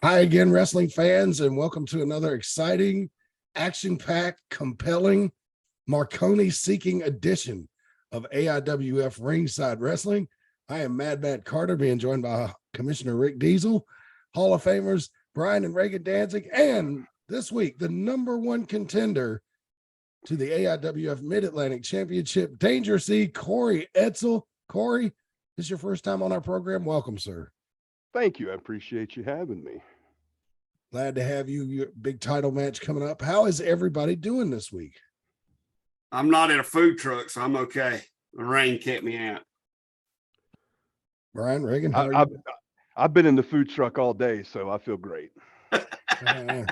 Hi again, wrestling fans, and welcome to another exciting, action-packed, compelling, Marconi-seeking edition of AIWF Ringside Wrestling. I am Mad Matt Carter, being joined by Commissioner Rick Diesel, Hall of Famers Brian and Reagan Danzig, and this week, the number one contender to the AIWF Mid-Atlantic Championship, Dangerous E, Corey Edsel. Corey, this is your first time on our program. Welcome, sir. Thank you. I appreciate you having me. Glad to have you. Your big title match coming up. How is everybody doing this week? I'm not in a food truck, so I'm okay. The rain kept me out. Brian, Reagan, how are you? I've been in the food truck all day, so I feel great. I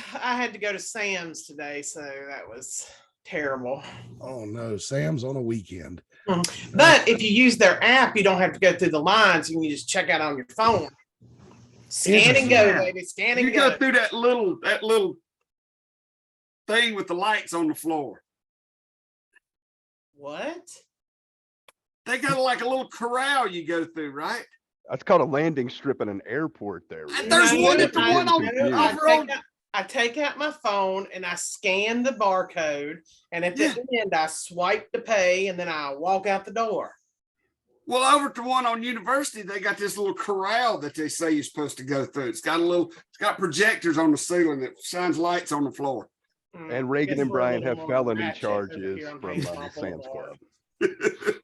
had to go to Sam's today, so that was terrible. Oh no, Sam's on a weekend. But if you use their app, you don't have to go through the lines. You can just check out on your phone. Scan and go, baby. Scan and You go. go through that little thing with the lights on the floor. What? They got like a little corral you go through, right? That's called a landing strip at an airport there. And there's one at the one on I take out my phone and I scan the barcode, and at the end I swipe to pay, and then I walk out the door. Well, over to one on University, they got this little corral that they say you're supposed to go through. It's got projectors on the ceiling that shines lights on the floor. And Reagan and Brian have felony ratchet charges over from here on Sam's Boulevard. Club.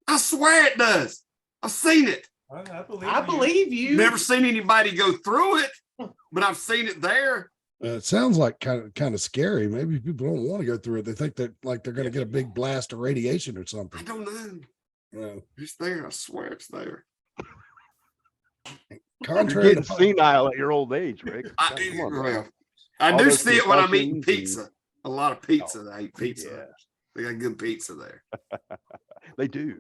I swear it does. I've seen it. I believe you. Never seen anybody go through it, but I've seen it there. It sounds like kind of scary. Maybe people don't want to go through it. They think that like they're going to get a big blast of radiation or I something. don't know. Yeah. It's there. I swear it's there. You're Contrary getting to senile at your old age, Rick. I All do those see it when I'm eating concussions pizza. A lot of pizza. I eat pizza. Yeah. They got good pizza there. They do.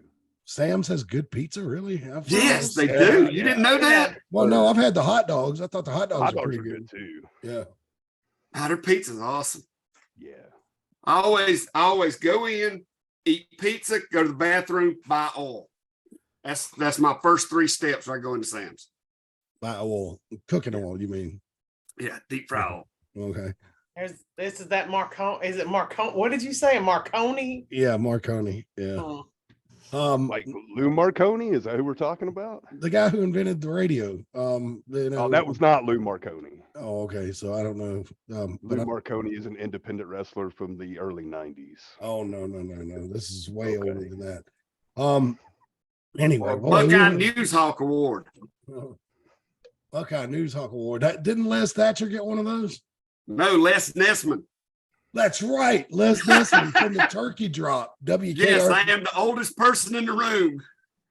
Sam's has good pizza, really? Yes, they Yeah. do. You didn't know that? Well, no, I've had the hot dogs. I thought the hot dogs Hot were dogs pretty are good. good too. Yeah. Their pizza's awesome. Yeah. I always go in, eat pizza, go to the bathroom, buy oil. That's my first 3 steps when I go into Sam's. By oil, cooking oil, you mean? Yeah, deep fry oil. Okay. This is that Marconi. Is it Marconi? What did you say? Marconi? Yeah, Marconi. Yeah. Like Lou Marconi, is that who we're talking about? The guy who invented the radio. That was not Lou Marconi. Oh, okay. So I don't know. Lou Marconi is an independent wrestler from the early 90s. Oh no. This is way Okay. older than that. Anyway, Buckeye News Hawk Award. Buckeye News Hawk Award. Didn't Les Thatcher get one of those? No, Les Nessman. That's right. Les Nessman from the Turkey Drop. WKR. Yes, I am the oldest person in the room.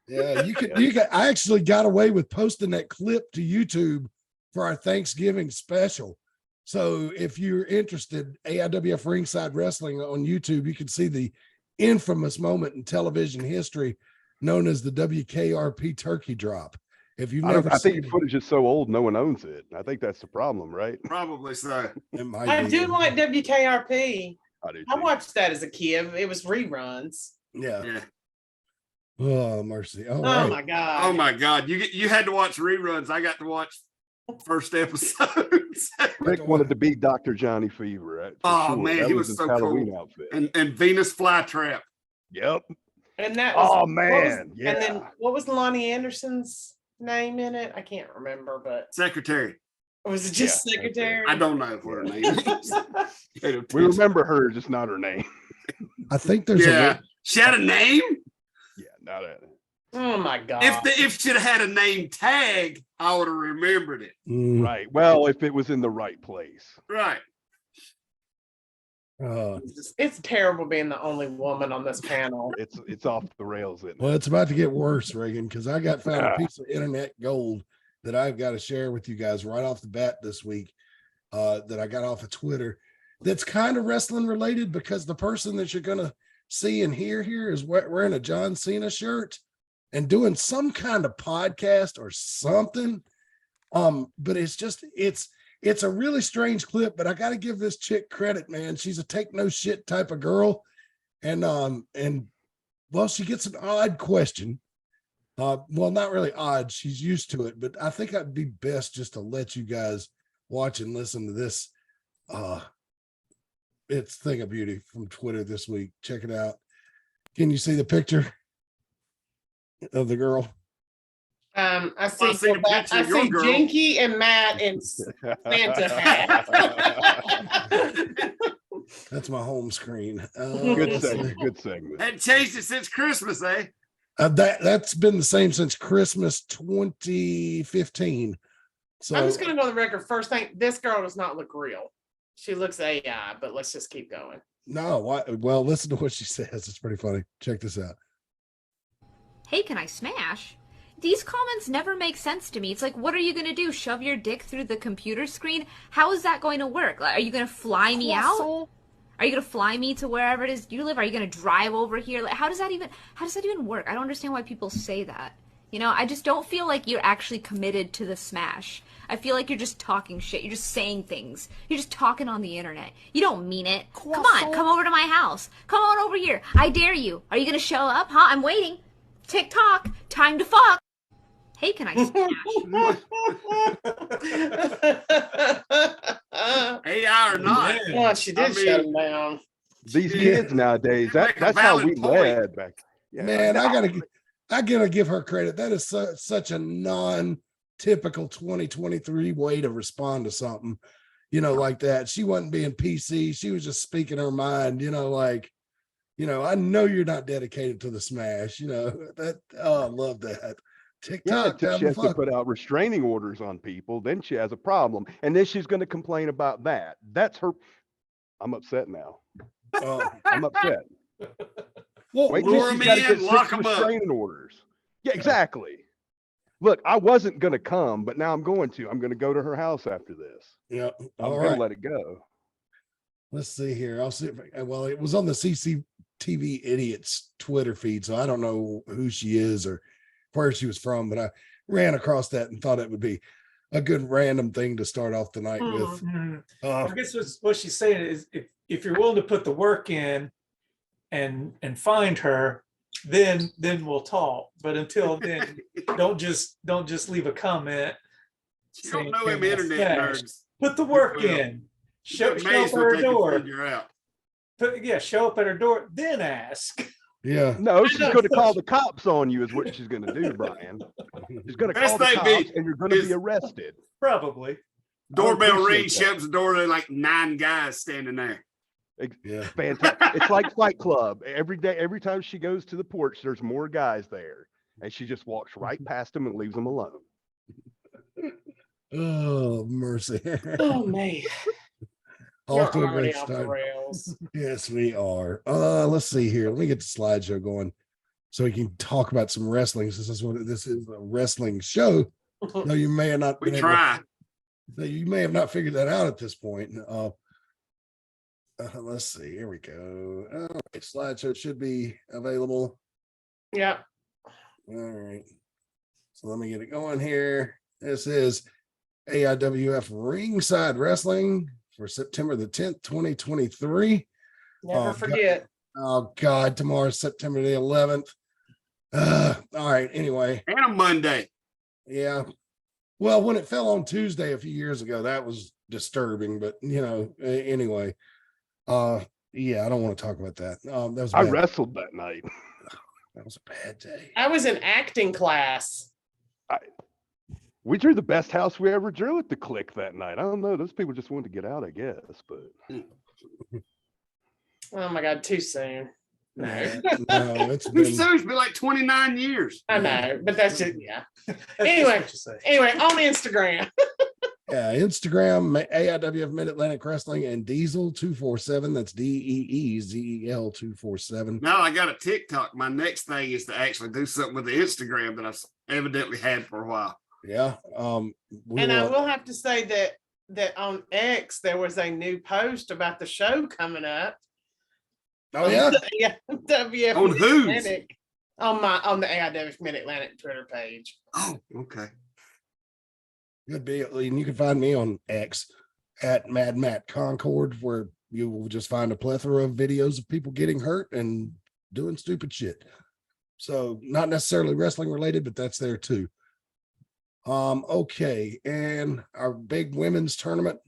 Yeah, you could. I actually got away with posting that clip to YouTube for our Thanksgiving special. So if you're interested, AIWF Ringside Wrestling on YouTube, you can see the infamous moment in television history known as the WKRP Turkey Drop. If you've never I seen think it, footage is so old, no one owns it. I think that's the problem, right? Probably so. it might I be. do like WKRP. I do I too. watched that as a kid. It was reruns. Yeah. Yeah. Oh mercy. All Oh right. my god. Oh my God. You had to watch reruns. I got to watch first episodes. Rick wanted to be Dr. Johnny Fever. Right? Oh, man, That he was his so Halloween cool. outfit. and Venus Flytrap. Yep. And that was, Oh man. and then Yeah. what was Lonnie Anderson's name in it? I can't remember, but Secretary. was it just Yeah, secretary? I don't know what her name is. We remember her, just not her name. I think there's Yeah. She had a name? Yeah, not that. Oh my god. If she'd have had a name tag, I would have remembered it. Right. Well, if it was in the right place. Right. It's terrible being the only woman on this panel. It's off the rails, isn't it? Well, it's about to get worse, Reagan, because I got found a piece of internet gold that I've got to share with you guys right off the bat this week. That I got off of Twitter. That's kind of wrestling related because the person that you're gonna see and hear here is wearing a John Cena shirt and doing some kind of podcast or something. But it's a really strange clip, but I got to give this chick credit, man. She's a take no shit type of girl. And well, she gets an odd question Well, not really odd. She's used to it, but I think I'd be best just to let you guys watch and listen to this. It's Thing of Beauty from Twitter this week. Check it out. Can you see the picture of the girl? I see see, the picture I of your see girl. Jinky and Matt in Santa hat. That's my home screen. Good let's see. segment. Good segment. Hadn't changed it since Christmas, eh? That's been the same since Christmas 2015. So I'm just gonna go on the record. First thing, this girl does not look real. She looks AI, but let's just keep going. no, why? Well, listen to what she says. It's pretty funny. Check this out. Hey, can I smash? These comments never make sense to me. It's like, what are you going to do? Shove your dick through the computer screen? How is that going to work? Like, are you going to fly me out? Are you going to fly me to wherever it is you live? Are you going to drive over here? Like, how does that even work? I don't understand why people say that. You know, I just don't feel like you're actually committed to the smash. I feel like you're just talking shit. You're just saying things. You're just talking on the internet. You don't mean it. Come on, come over to my house. Come on over here. I dare you. Are you going to show up? Huh? I'm waiting. TikTok. Time to fuck. Hey, can I smash? AI or not. Yeah, she did shut him down. These Yeah. kids nowadays, Make a that's how valid we point. led back. Yeah. Man, I gotta give her credit. That is such a non-typical 2023 way to respond to something, like that. She wasn't being PC. She was just speaking her mind, I know you're not dedicated to the smash, that. Oh, I love that. Yeah, TikTok, until time she to has to fuck. put out restraining orders on people, then she has a problem, and then she's going to complain about that. That's her. I'm upset now. I'm upset. Well, Wait lure till she's 'em got to in, get lock 6 'em up. restraining orders. Yeah, exactly. Look, I wasn't going to come, but now I'm going to. I'm going to go to her house after this. yeah. I'm All going to right. let it go. Let's see here. I'll see if well, it was on the CCTV idiots Twitter feed, so I don't know who she is or where she was from, but I ran across that and thought it would be a good random thing to start off the night with. I guess what she's saying is if you're willing to put the work in and find her, then we'll talk. But until then, don't just leave a comment. You don't saying, know him "Can I internet smash?" nerds. Put the work Well, in. Show up Amazed at what her they can door. figure out. Show up at her door, then ask. Yeah. No, she's know. going to call the cops on you, is what she's going to do, Brian. She's going to Best call the thing cops, be- and you're going to is- be arrested. Probably. Doorbell appreciate rings, that. she opens the door, there are like 9 guys standing there. Yeah. Fantastic. It's like Fight Club. Every day, every time she goes to the porch, there's more guys there, and she just walks right past them and leaves them alone. Oh, mercy. Oh man, Off to you're a already great off the start. rails. Yes, we are. Let's see here. Let me get the slideshow going so we can talk about some wrestling. This is a wrestling show. No, you may have not We been able try. you may have not figured that out at this point. Let's see. Here we go. All right, slideshow should be available. Yeah. All right. So let me get it going here. This is AIWF Ringside Wrestling for September the 10th, 2023. Never Oh, forget. Oh God, tomorrow's September the 11th. All right. Anyway, And a Monday. yeah. Well, when it fell on Tuesday a few years ago, that was disturbing. But anyway, yeah, I don't want to talk about that. That was I bad. wrestled that night. That was a bad day. I was in acting class. We drew the best house we ever drew at the Click that night. I don't know. Those people just wanted to get out, I guess. But Oh my God, too soon. No, No, it's Who been soon's been like 29 years. I know, but that's just yeah. That's Anyway. just what you say. Anyway, on Instagram. Instagram, AIWF Mid Atlantic Wrestling, and Diesel 247. That's DEEZEL 247. Now I got a TikTok. My next thing is to actually do something with the Instagram that I've evidently had for a while. Yeah. And I will have to say that on X there was a new post about the show coming up. Oh yeah. Yeah, WF On whose? Mid-Atlantic, on the AIWF Mid Atlantic Twitter page. Oh, okay. Good deal. And you can find me on X at Mad Matt Concord, where you will just find a plethora of videos of people getting hurt and doing stupid shit. So not necessarily wrestling related, but that's there too. Okay, and our big women's tournament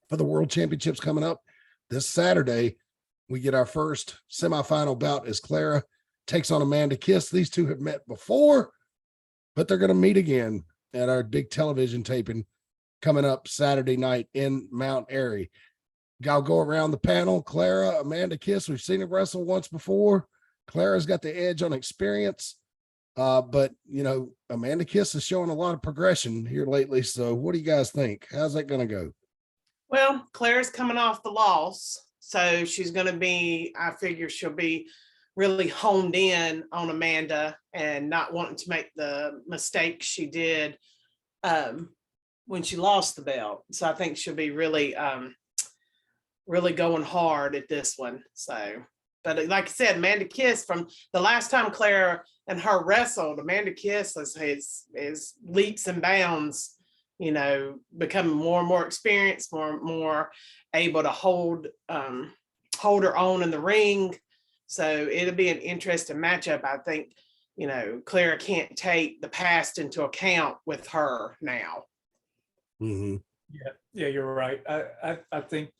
for the World Championships coming up this Saturday. We get our first semifinal bout as Clara takes on Amanda Kiss. These two have met before, but they're going to meet again at our big television taping coming up Saturday night in Mount Airy. I'll go around the panel. Clara, Amanda Kiss, we've seen her wrestle once before. Clara's got the edge on experience. But you know, Amanda Kiss is showing a lot of progression here lately. So what do you guys think? How's that going to go? Well, Claire's coming off the loss, so she's going to be, I figure she'll be really honed in on Amanda and not wanting to make the mistake she did when she lost the belt. So I think she'll be really, really going hard at this one. So, but like I said, Amanda Kiss, from the last time Clara and her wrestled, Amanda Kiss is leaps and bounds, you know, becoming more and more experienced, more and more able to hold her own in the ring. So it'll be an interesting matchup. I think, you know, Clara can't take the past into account with her now. Mm-hmm. Yeah, you're right. I think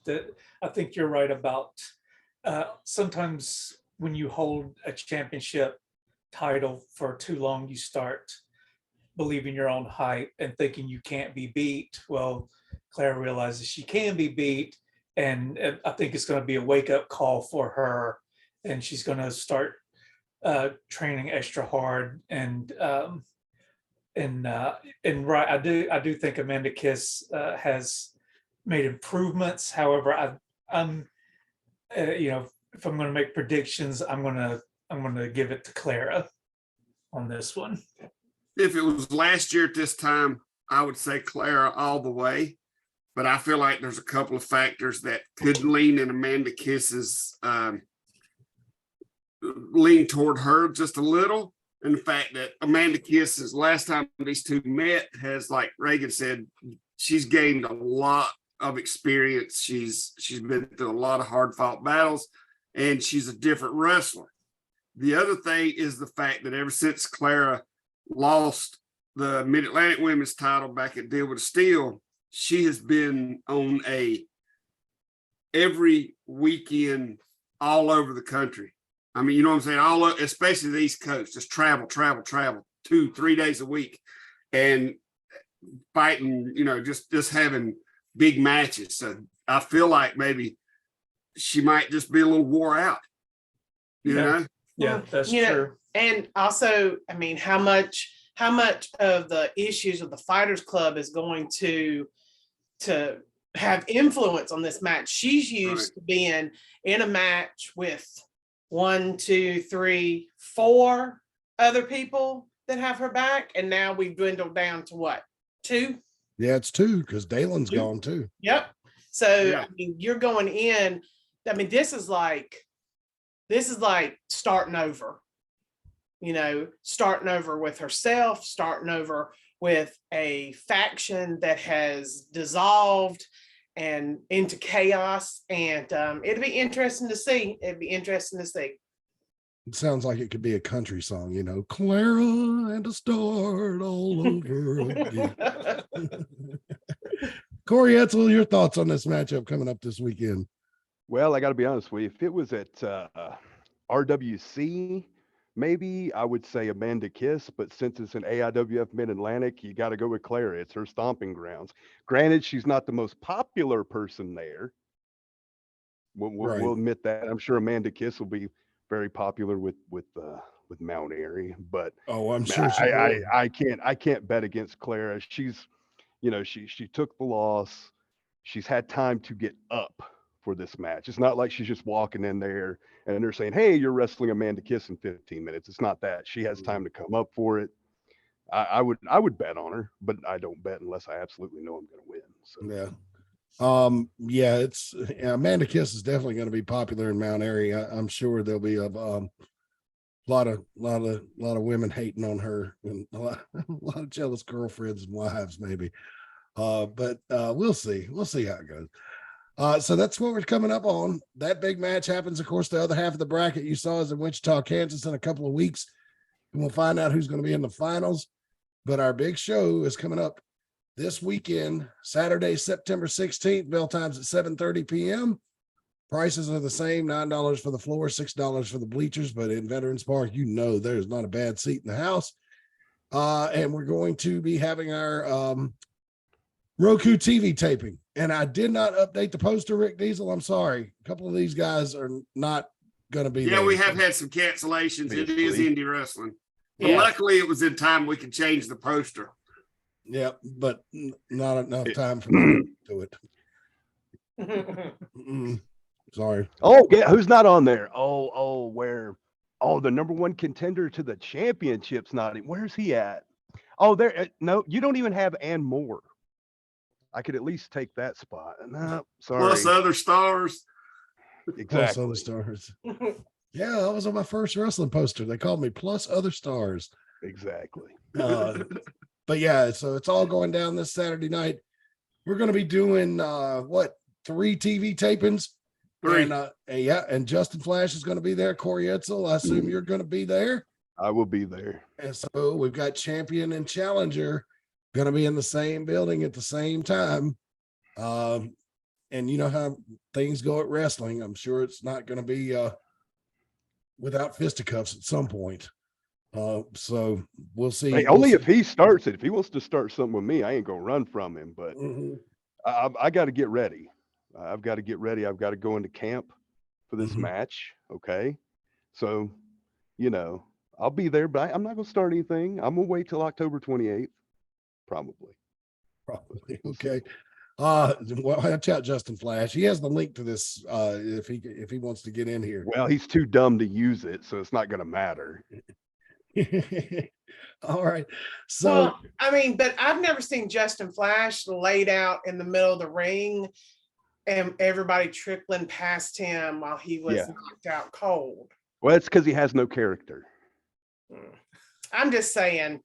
you're right about sometimes when you hold a championship title for too long, you start believing your own hype and thinking you can't be beat. Well, Clara realizes she can be beat, and I think it's going to be a wake-up call for her, and she's going to start training extra hard. And right, I do think Amanda Kiss has made improvements. However, I'm you know, if I'm going to make predictions, I'm going to give it to Clara on this one. If it was last year at this time, I would say Clara all the way. But I feel like there's a couple of factors that could lean in Amanda Kiss's lean toward her just a little. And the fact that Amanda Kiss's last time these two met has, like Reagan said, she's gained a lot of experience. She's been through a lot of hard fought battles, and she's a different wrestler. The other thing is the fact that ever since Clara lost the Mid-Atlantic Women's title back at Deal with Steel, she has been on every weekend all over the country. I mean, you know what I'm saying? Especially the East Coast, just travel 2-3 days a week and fighting, you know, just having big matches. So I feel like maybe she might just be a little wore out, you know? Yeah, that's true. And also, I mean, how much of the issues of the Fighters Club is going to have influence on this match? She's used to being in a match with 1, 2, 3, 4 other people that have her back, and now we've dwindled down to what, 2? Yeah, it's 2 because Dalen's gone too. Yep. So yeah. I mean, you're going in. I mean, this is like starting over. You know, starting over with herself, starting over with a faction that has dissolved and into chaos. And it'll be interesting to see. It sounds like it could be a country song, you know, Clara and a start all over again. Corey Edsel, your thoughts on this matchup coming up this weekend? Well, I got to be honest with you. If it was at RWC, maybe I would say Amanda Kiss, but since it's an AIWF Mid-Atlantic, you got to go with Clara. It's her stomping grounds. Granted, she's not the most popular person there. We'll admit that. I'm sure Amanda Kiss will be very popular with Mount Airy, but I'm sure I can't bet against Clara. She's, you know, she took the loss. She's had time to get up for this match. It's not like she's just walking in there and they're saying, hey, you're wrestling Amanda Kiss in 15 minutes. It's not that. She has time to come up for it. I would bet on her, but I don't bet unless I absolutely know I'm going to win. So. Yeah. Amanda Kiss is definitely going to be popular in Mount Airy. I'm sure there'll be a lot of women hating on her and a lot of jealous girlfriends and wives maybe. But we'll see how it goes. So that's what we're coming up on. That big match happens. Of course, the other half of the bracket you saw is in Wichita, Kansas in a couple of weeks. and we'll find out who's going to be in the finals. But our big show is coming up this weekend, Saturday, September 16th. Bell times at 7:30 p.m. Prices are the same, $9 for the floor, $6 for the bleachers. But in Veterans Park, you know there's not a bad seat in the house. And we're going to be having our ROKU TV taping. And I did not update the poster, Rick Diesel. I'm sorry. A couple of these guys are not going to be there. Yeah, we have had some cancellations. It is indie wrestling. But Yeah. luckily it was in time we could change the poster. Yeah, but not enough time for me to do it. Sorry. Oh, yeah, who's not on there? Where? Oh, the number one contender to the championship's not. Where's he at? Oh, there. No, you don't even have and more. I could at least take that spot. No, sorry. Plus other stars. Plus Exactly. other stars. Yeah, that was on my first wrestling poster. They called me plus other stars. Exactly. But yeah, so it's all going down this Saturday night. We're going to be doing 3 TV tapings. 3. And Justin Flash is going to be there. Corey Edsel, I assume you're going to be there. I will be there. And so we've got champion and challenger going to be in the same building at the same time. And you know how things go at wrestling. I'm sure it's not going to be without fisticuffs at some point. So we'll see. Hey, only if he starts it. If he wants to start something with me, I ain't gonna run from him. But I got to get ready. I've got to get ready. I've got to go into camp for this match. Okay, so I'll be there, but I'm not gonna start anything. I'm gonna wait till October 28th, probably. Okay. Watch out, Justin Flash. He has the link to this if he wants to get in here. Well, he's too dumb to use it, so it's not gonna matter. All right. So Well, I mean, but I've never seen Justin Flash laid out in the middle of the ring and everybody trickling past him while he was knocked out cold. Well, it's because he has no character. I'm just saying,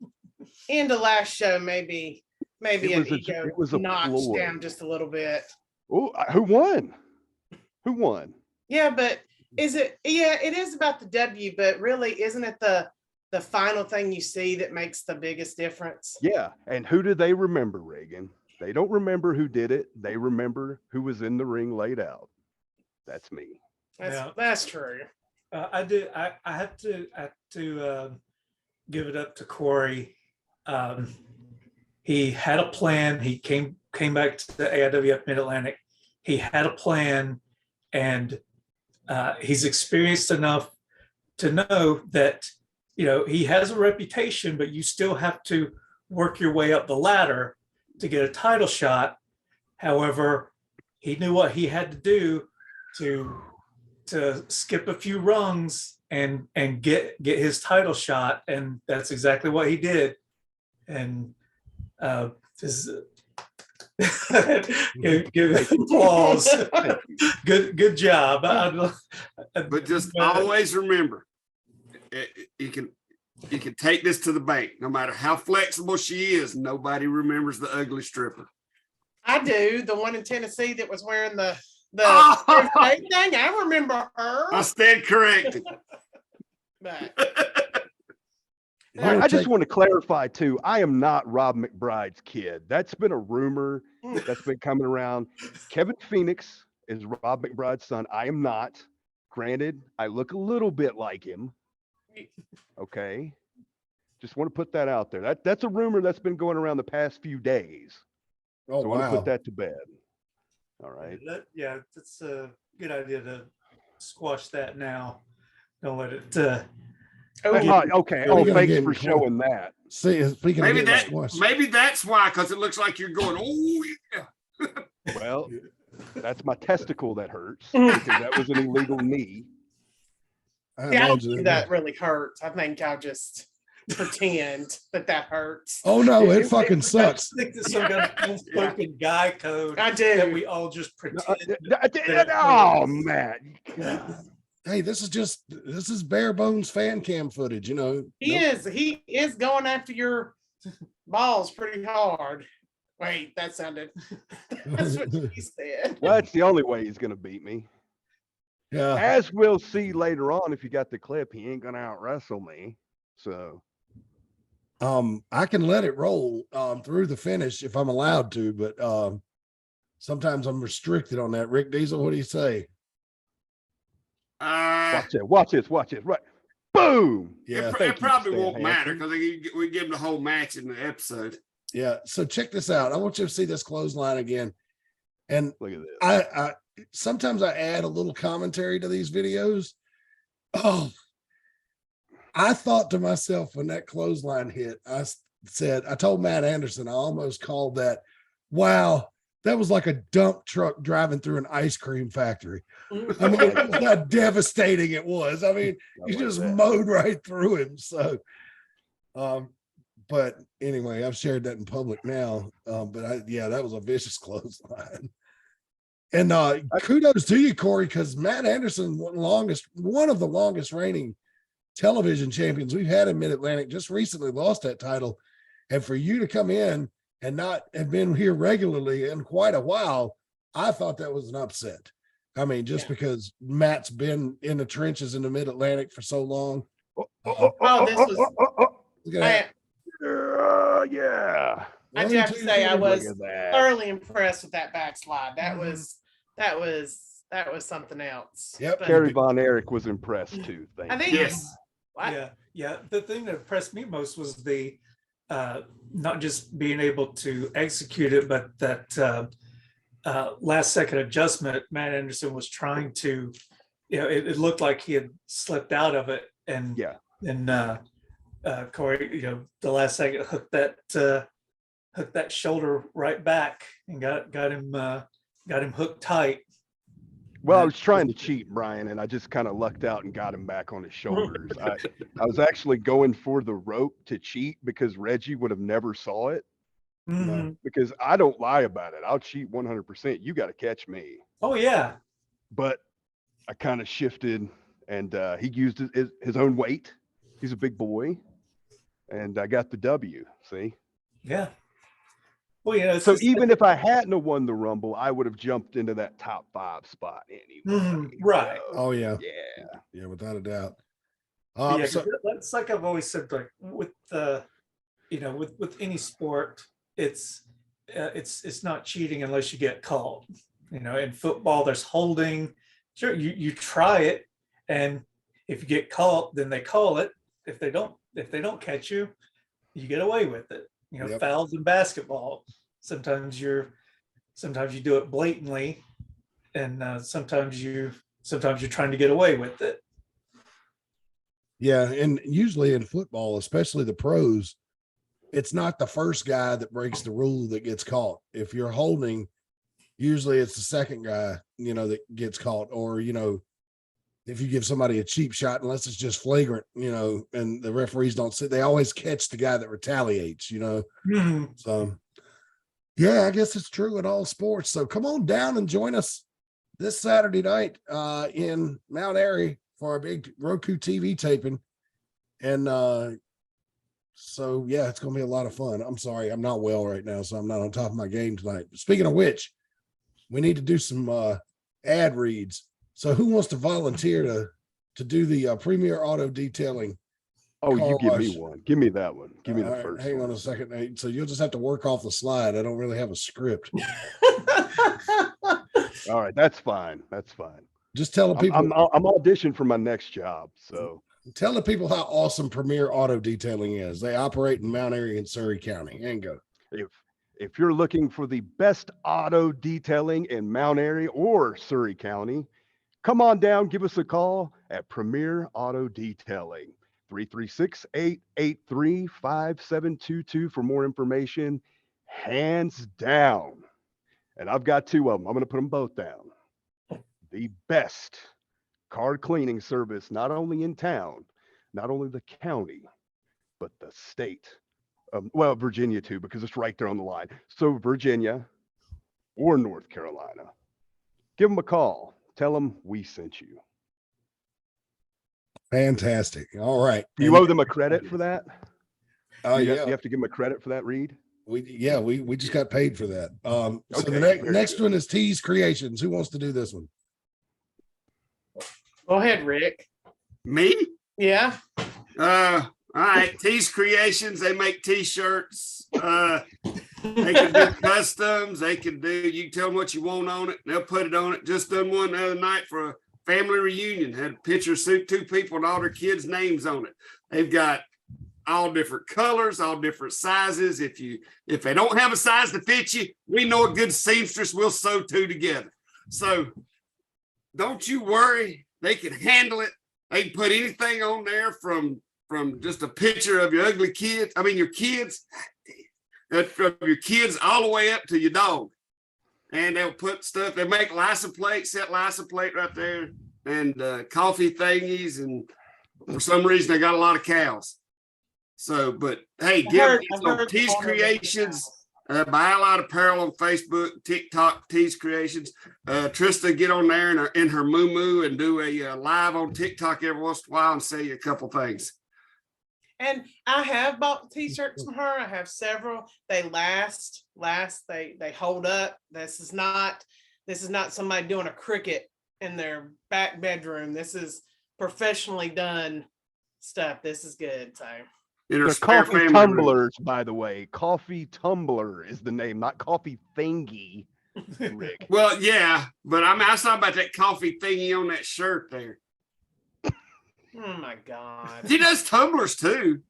in the last show, maybe an ego notched down just a little bit. Oh, who won? Who won? Yeah, but it is about the W, but really, isn't it the final thing you see that makes the biggest difference? Yeah. And who do they remember, Reagan? They don't remember who did it. They remember who was in the ring laid out. That's me. That's true. I do. I have to give it up to Corey. He had a plan. He came back to the AIWF Mid-Atlantic. He had a plan, and he's experienced enough to know that he has a reputation, but you still have to work your way up the ladder to get a title shot. However, he knew what he had to do to skip a few rungs and get his title shot, and that's exactly what he did. And give applause. Good job. But just always remember, you can take this to the bank. No matter how flexible she is, nobody remembers the ugly stripper. I do. The one in Tennessee that was wearing the thing. I remember her. I stand corrected. I just want to clarify too. I am not Rob McBride's kid. That's been a rumor that's been coming around. Kevin Phoenix is Rob McBride's son. I am not. Granted, I look a little bit like him. Okay. Just want to put that out there. That's a rumor that's been going around the past few days. Oh, so I want to put that to bed. All right. That's a good idea to squash that now. Don't let it. Okay. Oh, thanks for showing that. See, speaking maybe of squash. Maybe that's why, because it looks like you're going, oh yeah. Well, that's my testicle that hurts because that was an illegal knee. I don't think that really hurts. I think I'll just pretend that hurts. Oh no, it fucking sucks. I think there's some kind of unspoken guy code. I do. That we all just pretend. Oh man. Hey, this is bare bones fan cam footage, He is going after your balls pretty hard. Wait, that's what he said. Well, that's the only way he's gonna beat me. Yeah. As we'll see later on, if you got the clip, he ain't gonna out wrestle me. So I can let it roll through the finish if I'm allowed to, but sometimes I'm restricted on that. Rick Diesel, what do you say? watch it, watch this, right. Boom. Yeah, It probably Stan won't matter Hansen. because we give them the whole match in the episode. yeah. So check this out. I want you to see this clothesline again. And Look at this. I sometimes I add a little commentary to these videos. Oh, I thought to myself when that clothesline hit, I told Matt Anderson, I almost called that, wow, that was like a dump truck driving through an ice cream factory. I mean, how devastating it was. I mean, you just mowed right through him. So, but anyway, I've shared that in public now. But that was a vicious clothesline. And kudos to you, Corey, because Matt Anderson, one of the longest reigning television champions we've had in Mid-Atlantic, just recently lost that title. And for you to come in and not have been here regularly in quite a while, I thought that was an upset. I mean, just because Matt's been in the trenches in the Mid-Atlantic for so long. This was. yeah. I do have to say, I was thoroughly impressed with that backslide. That was something else. Yep. But Kerry Von Erich was impressed too. I think Yes. Yeah. The thing that impressed me most was the not just being able to execute it, but that last second adjustment. Matt Anderson was trying to, it looked like he had slipped out of it, and Corey, the last second hooked that shoulder right back and got him hooked tight. Well, I was trying to cheat, Brian, and I just kind of lucked out and got him back on his shoulders. I was actually going for the rope to cheat because Reggie would have never saw it. Mm-hmm. Because I don't lie about it. I'll cheat 100%. You got to catch me. Oh, yeah. But I kind of shifted, and he used his own weight. He's a big boy, and I got the W. See? Yeah. Well, so even if I hadn't won the Rumble, I would have jumped into that top 5 spot anyway. Right. Oh yeah. Yeah, without a doubt. That's like I've always said, like with with any sport, it's not cheating unless you get called. In football, there's holding. Sure, you try it, and if you get caught, then they call it. If they don't catch you, you get away with it. Fouls in basketball. Sometimes you do it blatantly, and sometimes you're trying to get away with it. Yeah, and usually in football, especially the pros, it's not the first guy that breaks the rule that gets caught. If you're holding, usually it's the second guy, that gets caught, or if you give somebody a cheap shot, unless it's just flagrant, and the referees don't sit, they always catch the guy that retaliates, So, yeah, I guess it's true in all sports. So come on down and join us this Saturday night in Mount Airy for our big ROKU TV taping. And so, yeah, it's going to be a lot of fun. I'm sorry, I'm not well right now, so I'm not on top of my game tonight. Speaking of which, we need to do some ad reads. So who wants to volunteer to do the Premier Auto Detailing? Oh, you give me one. Give me that one. Give me the first hang one. on a second, Nate. So you'll just have to work off the slide. I don't really have a script. All right, that's fine. That's fine. Just tell the people. I'm auditioning for my next job. So tell the people how awesome Premier Auto Detailing is. They operate in Mount Airy and Surry County. And go. If you're looking for the best auto detailing in Mount Airy or Surry County, come on down, give us a call at Premier Auto Detailing, 336-883-5722 for more information, hands down. And I've got 2 of them. I'm going to put them both down. The best car cleaning service, not only in town, not only the county, but the state. Well, Virginia too, because it's right there on the line. So Virginia or North Carolina, give them a call. Tell them we sent you. Fantastic. All right. You owe them a credit for that? Oh, you yeah. You have to give them a credit for that, Reed? We just got paid for that. So Okay, the next one is T's Creations. Who wants to do this one? Go ahead, Rick. Me? Yeah. All right, Tees Creations, they make t-shirts. They can do customs. They can do, you can tell them what you want on it. They'll put it on it. Just done one the other night for a family reunion. Had a picture of two people and all their kids' names on it. They've got all different colors, all different sizes. If they don't have a size to fit you, we know a good seamstress will sew two together. So don't you worry. They can handle it. They can put anything on there from just a picture of your ugly kids. I mean, your kids, from your kids all the way up to your dog. And they'll put stuff, they make license plates, set license plate right there, and coffee thingies. And for some reason, they got a lot of cows. So, but hey, give Tees Creations, buy a lot of apparel on Facebook, TikTok, Tees Creations. Trista, get on there in her moo and do a live on TikTok every once in a while and say a couple things. And I have bought t-shirts from her. I have several. They last. They hold up. This is not somebody doing a cricket in their back bedroom. This is professionally done stuff. This is good. So they're coffee tumblers, by the way. Coffee tumbler is the name, not coffee thingy, Rick. Well, yeah, but I was talking about that coffee thingy on that shirt there. Oh my God. She does tumblers too.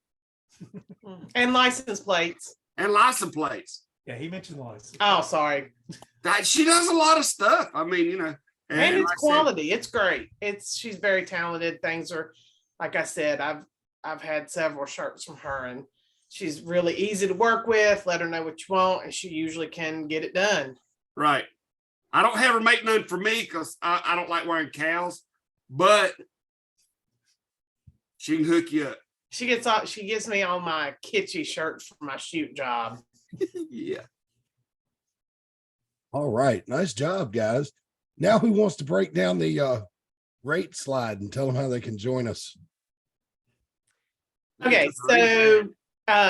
And license plates. Yeah, he mentioned license. Oh, sorry. She does a lot of stuff. I mean, and it's quality. It's great. She's very talented. Things are, like I said, I've had several shirts from her, and she's really easy to work with. Let her know what you want, and she usually can get it done. Right. I don't have her make none for me because I don't like wearing cows, but she can hook you up. She gives me all my kitschy shirts for my shoot job. Yeah. All right. Nice job, guys. Now who wants to break down the rate slide and tell them how they can join us? Okay, so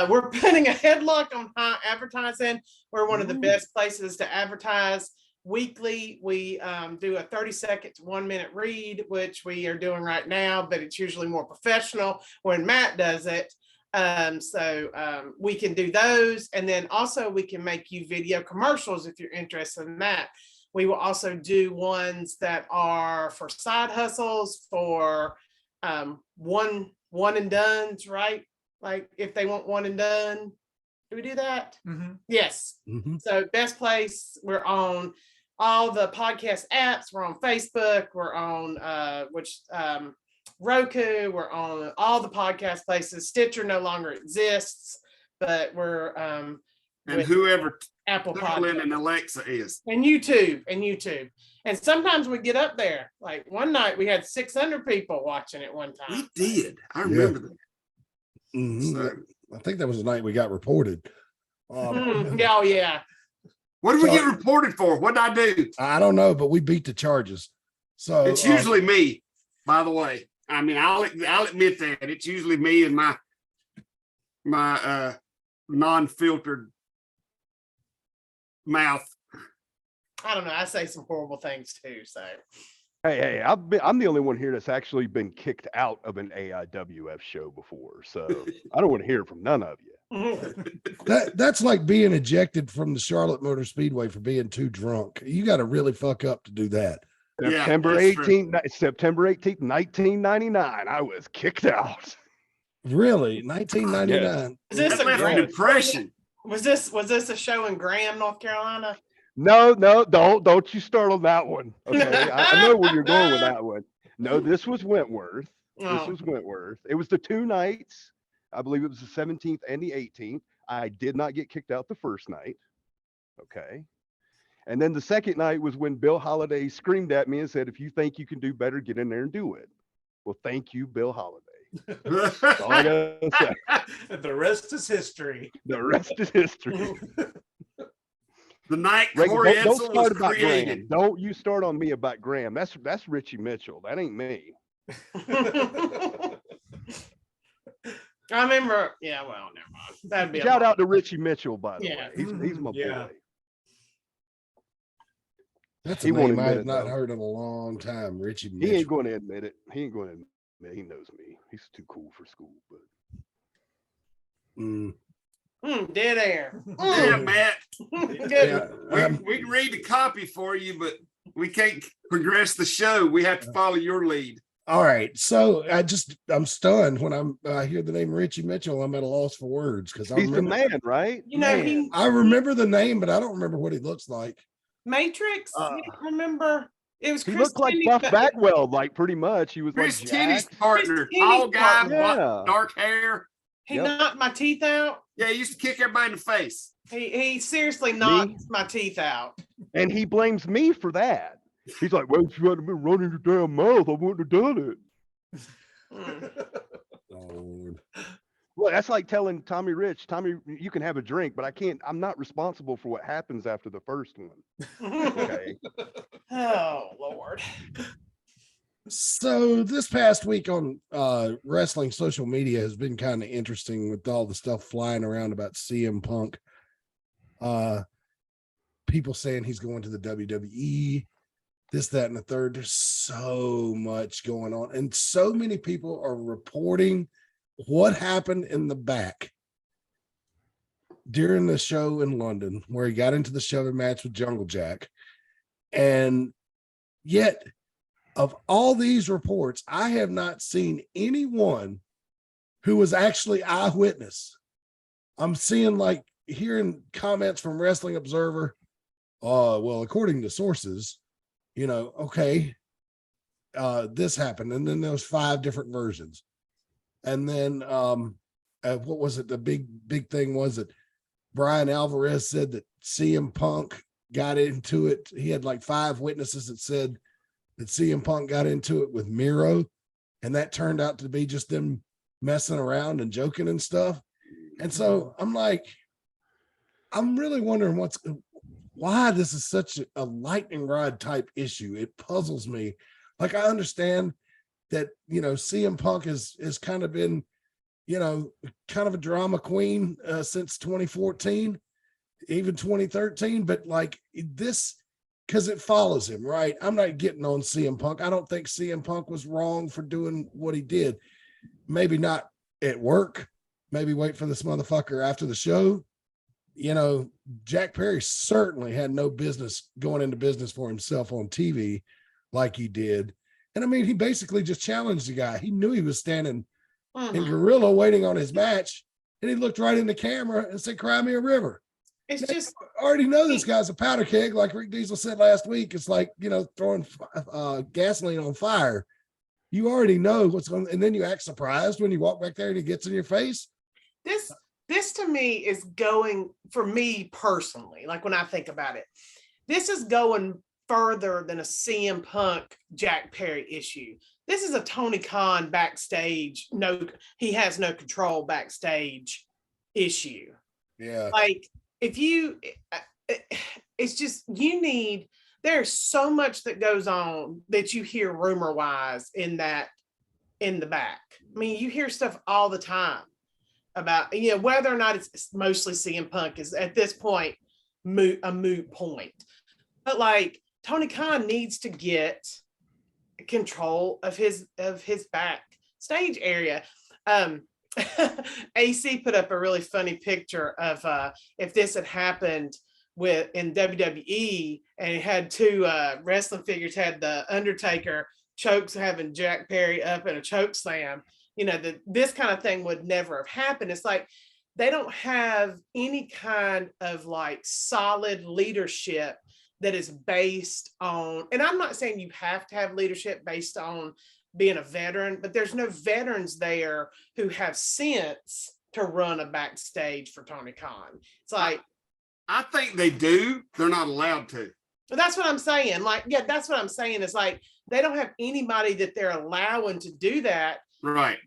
we're putting a headlock on high advertising. We're one of the best places to advertise. Weekly, we do a 30-second to 1 minute read, which we are doing right now, but it's usually more professional when Matt does it. So we can do those. And then also we can make you video commercials if you're interested in that. We will also do ones that are for side hustles, for one and dones, right? Like if they want one and done. Do we do that? Mm-hmm. Yes. Mm-hmm. So best place, we're on all the podcast apps. We're on Facebook. We're on Roku. We're on all the podcast places. Stitcher no longer exists, but we're and whoever Apple Podcast and Alexa is, and YouTube. And sometimes we get up there. Like one night we had 600 people watching it one time. We did. I remember that. Mm-hmm. So, I think that was the night we got reported. Oh yeah. What did we get reported for? What did I do? I don't know, but we beat the charges. So it's usually me, by the way. I mean, I'll admit that it's usually me and my non-filtered mouth. I don't know. I say some horrible things too. So hey, I'm the only one here that's actually been kicked out of an AIWF show before, so I don't want to hear from none of you. That's like being ejected from the Charlotte Motor Speedway for being too drunk. You got to really fuck up to do that. September 18th, 1999, I was kicked out. Really? 1999. Is this a great impression? Was this a show in Graham, North Carolina? No, don't you start on that one. Okay, I know where you're going with that one. No, this was Wentworth. This was Wentworth. It was the 2 nights. I believe it was the 17th and the 18th. I did not get kicked out the first night. Okay. And then the second night was when Bill Holiday screamed at me and said, if you think you can do better, get in there and do it. Well, thank you, Bill Holiday. That's all I gotta say. The rest is history. The rest is history. The night Corey Edsel was created. Don't you start on me about Graham. That's Richie Mitchell. That ain't me. I remember. Yeah, well, never mind. That'd be shout out to Richie Mitchell, by the way. He's my boy. That's a name I have not heard in a long time. Richie Mitchell. He ain't going to admit it. He knows me. He's too cool for school, but Mm. Dead air. Yeah, Matt. Good. Yeah, We can read the copy for you, but we can't progress the show. We have to follow your lead. all right. So I'm stunned when I hear the name Richie Mitchell. I'm at a loss for words because I He's the remember man, right? You know, man, I remember the name, but I don't remember what he looks like. Matrix. You don't remember? It was He Chris looked like Tinney, Buff but Bagwell, like pretty much. He was Chris like Tinney's jacked. partner, Chris Tinney's tall guy, partner. Yeah. dark hair. he Yep. knocked my teeth out. Yeah, he used to kick everybody in the face. He seriously knocked my teeth out. And he blames me for that. He's like, well, if you hadn't been running your damn mouth, I wouldn't have done it. Lord. Well, that's like telling Tommy Rich, Tommy, you can have a drink, but I'm not responsible for what happens after the first one. Okay. Oh Lord. So this past week on wrestling social media has been kind of interesting with all the stuff flying around about CM Punk. People saying he's going to the WWE, this, that, and the third. There's so much going on, and so many people are reporting what happened in the back during the show in London, where he got into the shoving match with Jungle Jack. And yet, of all these reports, I have not seen anyone who was actually eyewitness. I'm seeing, like, hearing comments from Wrestling Observer. Well, according to sources, okay, this happened. And then there was 5 different versions. And then what was it? The big thing was that Brian Alvarez said that CM Punk got into it. He had like 5 witnesses that said that CM Punk got into it with Miro, and that turned out to be just them messing around and joking and stuff. And so I'm like, I'm really wondering why this is such a lightning rod type issue. It puzzles me. Like, I understand that, CM Punk has kind of been, kind of a drama queen since 2014, even 2013, but like this, because it follows him, right? I'm not getting on CM Punk. I don't think CM Punk was wrong for doing what he did. Maybe not at work. Maybe wait for this motherfucker after the show. Jack Perry certainly had no business going into business for himself on TV like he did. And I mean, he basically just challenged the guy. He knew he was standing in gorilla waiting on his match, and he looked right in the camera and said, "Cry me a river." It's Now, just, I already know this guy's a powder keg, like Rick Diesel said last week. It's like, throwing gasoline on fire. You already know what's going on, and then you act surprised when you walk back there and he gets in your face. this to me is going, for me personally, like when I think about it, this is going further than a CM Punk Jack Perry issue. This is a Tony Khan backstage, he has no control backstage issue. Yeah. Like, if you, it's just, there's so much that goes on that you hear rumor wise in the back. I mean, you hear stuff all the time about, whether or not it's mostly CM Punk is at this point a moot point. But like, Tony Khan needs to get control of his backstage area. AC put up a really funny picture of if this had happened in WWE, and it had 2 wrestling figures, had the Undertaker having Jack Perry up in a choke slam. This kind of thing would never have happened. It's like they don't have any kind of like solid leadership that is based on, and I'm not saying you have to have leadership based on being a veteran, but there's no veterans there who have sense to run a backstage for Tony Khan. It's like, I think they do. They're not allowed to. That's what I'm saying. Like, yeah, that's what I'm saying. It's like they don't have anybody that they're allowing to do that. Right.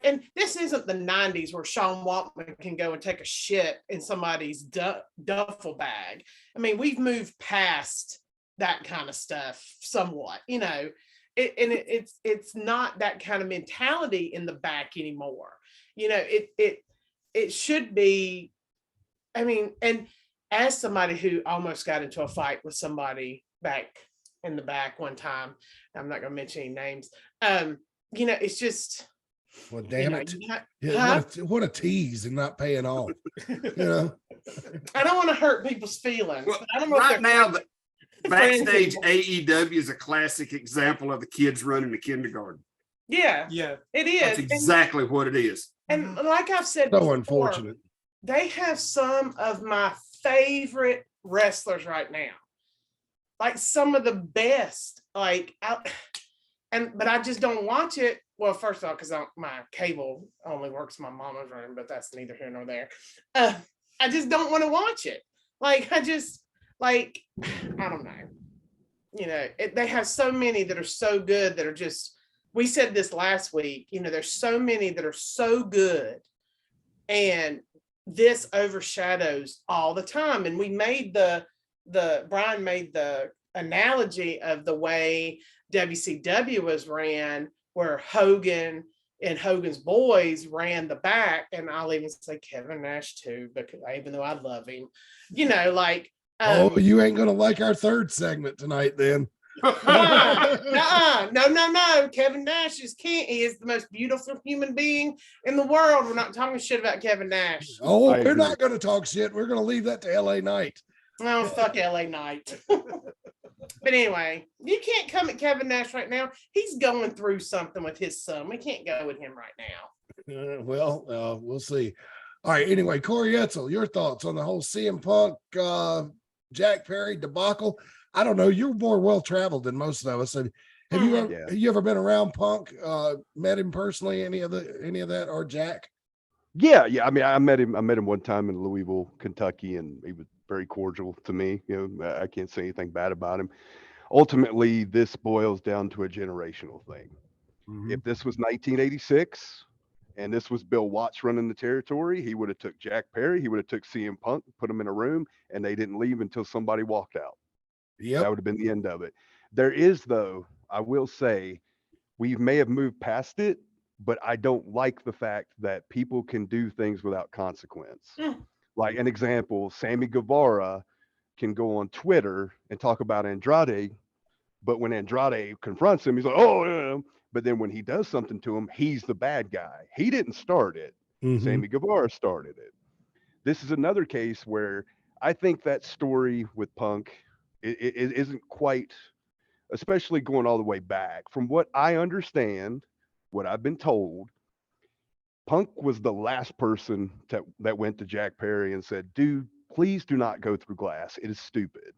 And this isn't the 90s where Sean Waltman can go and take a shit in somebody's duffel bag. I mean, we've moved past that kind of stuff somewhat, it's not that kind of mentality in the back anymore. It should be, I mean, and as somebody who almost got into a fight with somebody back in the back one time, I'm not going to mention any names. It's just, Well, damn know, it. you got- Yeah, Huh? what a tease and not paying off. You know, I don't want to hurt people's feelings. Well, but I don't know if right they're now, the friends backstage anymore. AEW is a classic example of the kids running the kindergarten. Yeah, Yeah. it That's is. exactly what it is. And like I've said so before, unfortunate. they have some of my favorite wrestlers right now. Like some of the best. But I just don't watch it. Well, first of all, because my cable only works in my mama's room, but that's neither here nor there. I just don't want to watch it. Like I don't know. You know, they have so many that are so good that are just. We said this last week. You know, there's so many that are so good, and this overshadows all the time. And we made Brian made the analogy of the way WCW was ran, where Hogan and Hogan's boys ran the back, and I'll even say Kevin Nash too, because even though I love him, you know, like Oh, you ain't gonna like our third segment tonight, then. no. Kevin Nash is king. He is the most beautiful human being in the world. We're not talking shit about Kevin Nash. Oh, I we're agree. not gonna talk shit. We're gonna leave that to LA Knight. Oh, fuck LA Knight. But anyway, you can't come at Kevin Nash right now. He's going through something with his son. We can't go with him right now. We'll see. All right. Anyway, Corey Edsel, your thoughts on the whole CM Punk, Jack Perry debacle? I don't know. You're more well traveled than most of us. Have you ever been around Punk? Met him personally? Any of that, or Jack? Yeah. I mean, I met him one time in Louisville, Kentucky, and he was very cordial to me. You know, I can't say anything bad about him. Ultimately, this boils down to a generational thing. Mm-hmm. If this was 1986 and this was Bill Watts running the territory, he would have took Jack Perry, he would have took CM Punk, put them in a room, and they didn't leave until somebody walked out. Yep. That would have been the end of it. There is, though, I will say, we may have moved past it, but I don't like the fact that people can do things without consequence. Like an example, Sammy Guevara can go on Twitter and talk about Andrade, but when Andrade confronts him, he's like, oh, yeah. But then when he does something to him, he's the bad guy. He didn't start it. Mm-hmm. Sammy Guevara started it. This is another case where I think that story with Punk it isn't quite, especially going all the way back. From what I understand, what I've been told, Punk was the last person that went to Jack Perry and said, dude, please do not go through glass. It is stupid.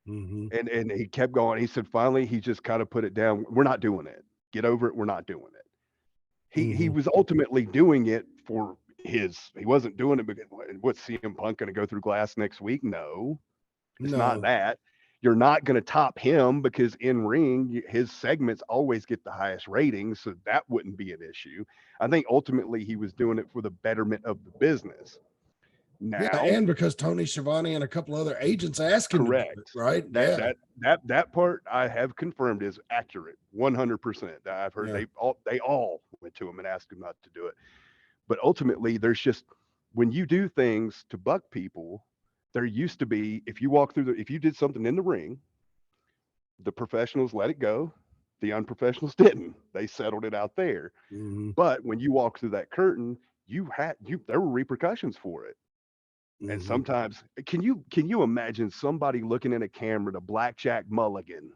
Mm-hmm. And he kept going. He said, finally, he just kind of put it down. We're not doing it. Get over it. We're not doing it. He was ultimately doing it for he wasn't doing it because what's CM Punk going to go through glass next week? No, it's not that. You're not going to top him because in ring, his segments always get the highest ratings. So that wouldn't be an issue. I think ultimately he was doing it for the betterment of the business. Now, yeah, and because Tony Schiavone and a couple other agents asked him correct, to do it, right? That part I have confirmed is accurate, 100%. I've heard they all went to him and asked him not to do it. But ultimately, there's just when you do things to buck people, there used to be if you did something in the ring, the professionals let it go, the unprofessionals didn't. They settled it out there. Mm-hmm. But when you walk through that curtain, there were repercussions for it. Mm-hmm. And sometimes, can you imagine somebody looking in a camera to Blackjack Mulligan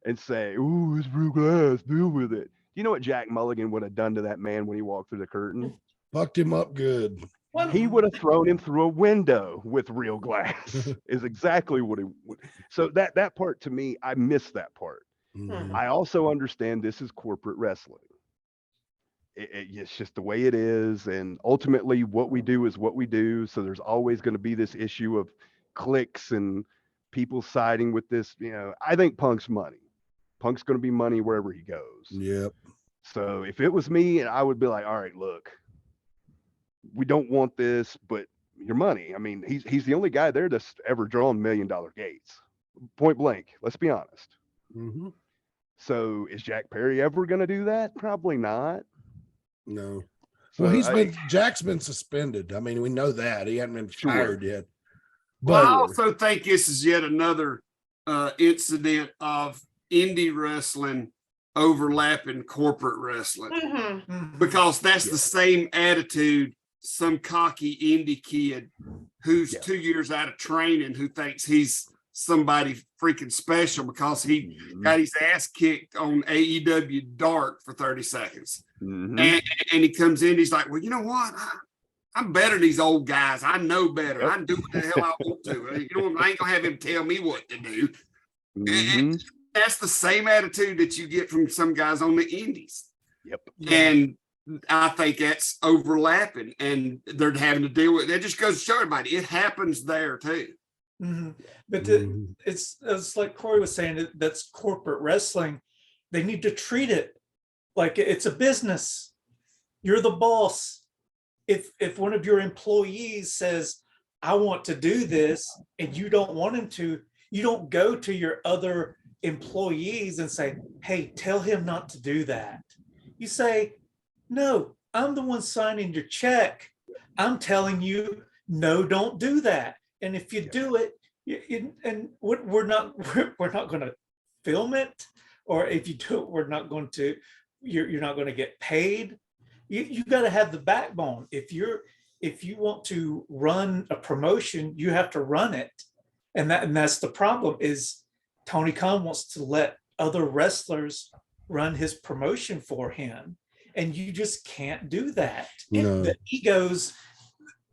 and say, "Ooh, it's real glass, deal with it"? You know what Jack Mulligan would have done to that man when he walked through the curtain? Fucked him up good. He would have thrown him through a window with real glass. Is exactly what he would. So that part to me, I miss that part. Mm-hmm. I also understand this is corporate wrestling. It's just the way it is, and ultimately what we do is what we do. So there's always going to be this issue of clicks and people siding with this. You know, I think Punk's money. Punk's going to be money wherever he goes. Yep. So if it was me, I would be like, all right, look, we don't want this, but your money. I mean, he's the only guy there that's ever drawn $1 million gates, point blank. Let's be honest. Mm-hmm. So is Jack Perry ever going to do that? Probably not. No. So Well, Jack's been suspended. I mean, we know that he hadn't been fired yet. Well, But I also think this is yet another incident of indie wrestling overlapping corporate wrestling Mhm. because that's the same attitude some cocky indie kid who's Yeah. 2 years out of training who thinks he's somebody freaking special because he got his ass kicked on AEW Dark for 30 seconds. Mhm. And he comes in, he's like, well, you know what? I'm better than these old guys. I know better. Yep. I can do what the hell I want to. You know, I ain't gonna have him tell me what to do. And that's the same attitude that you get from some guys on the indies. Yep. And I think that's overlapping and they're having to deal with it. It just goes to show everybody it happens there too. But it's like Corey was saying, that's corporate wrestling. They need to treat it like it's a business. You're the boss. If one of your employees says, I want to do this, and you don't want him to, you don't go to your other employees and say, hey, tell him not to do that. You say, no, I'm the one signing your check. I'm telling you, no, don't do that. And if you do it, and we're not going to film it, or if you do it, we're not going to. You're not going to get paid. You got to have the backbone. If you want to run a promotion, you have to run it, and that's the problem. Is Tony Khan wants to let other wrestlers run his promotion for him, and you just can't do that. No. The egos,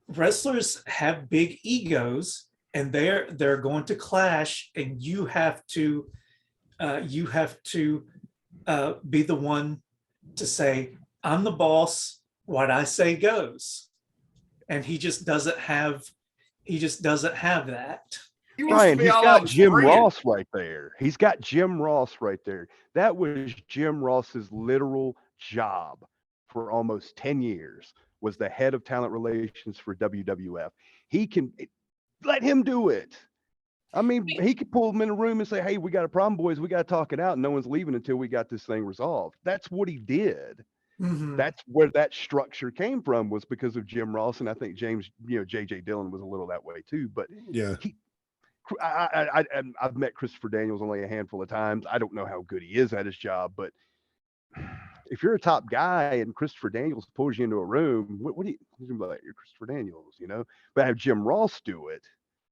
wrestlers have big egos, and they're going to clash, and you have to be the one to say, I'm the boss, what I say goes. And he just doesn't have that. Ryan, he's got Jim Ross right there. He's got Jim Ross right there. That was Jim Ross's literal job for almost 10 years, was the head of talent relations for WWF. He can let him do it. I mean, he could pull them in a room and say, hey, we got a problem, boys. We got to talk it out. And no one's leaving until we got this thing resolved. That's what he did. That's where that structure came from, was because of Jim Ross. And I think James, JJ Dillon was a little that way too. But yeah, I've met Christopher Daniels only a handful of times. I don't know how good he is at his job, but if you're a top guy and Christopher Daniels pulls you into a room, what do you like? You're Christopher Daniels, But have Jim Ross do it,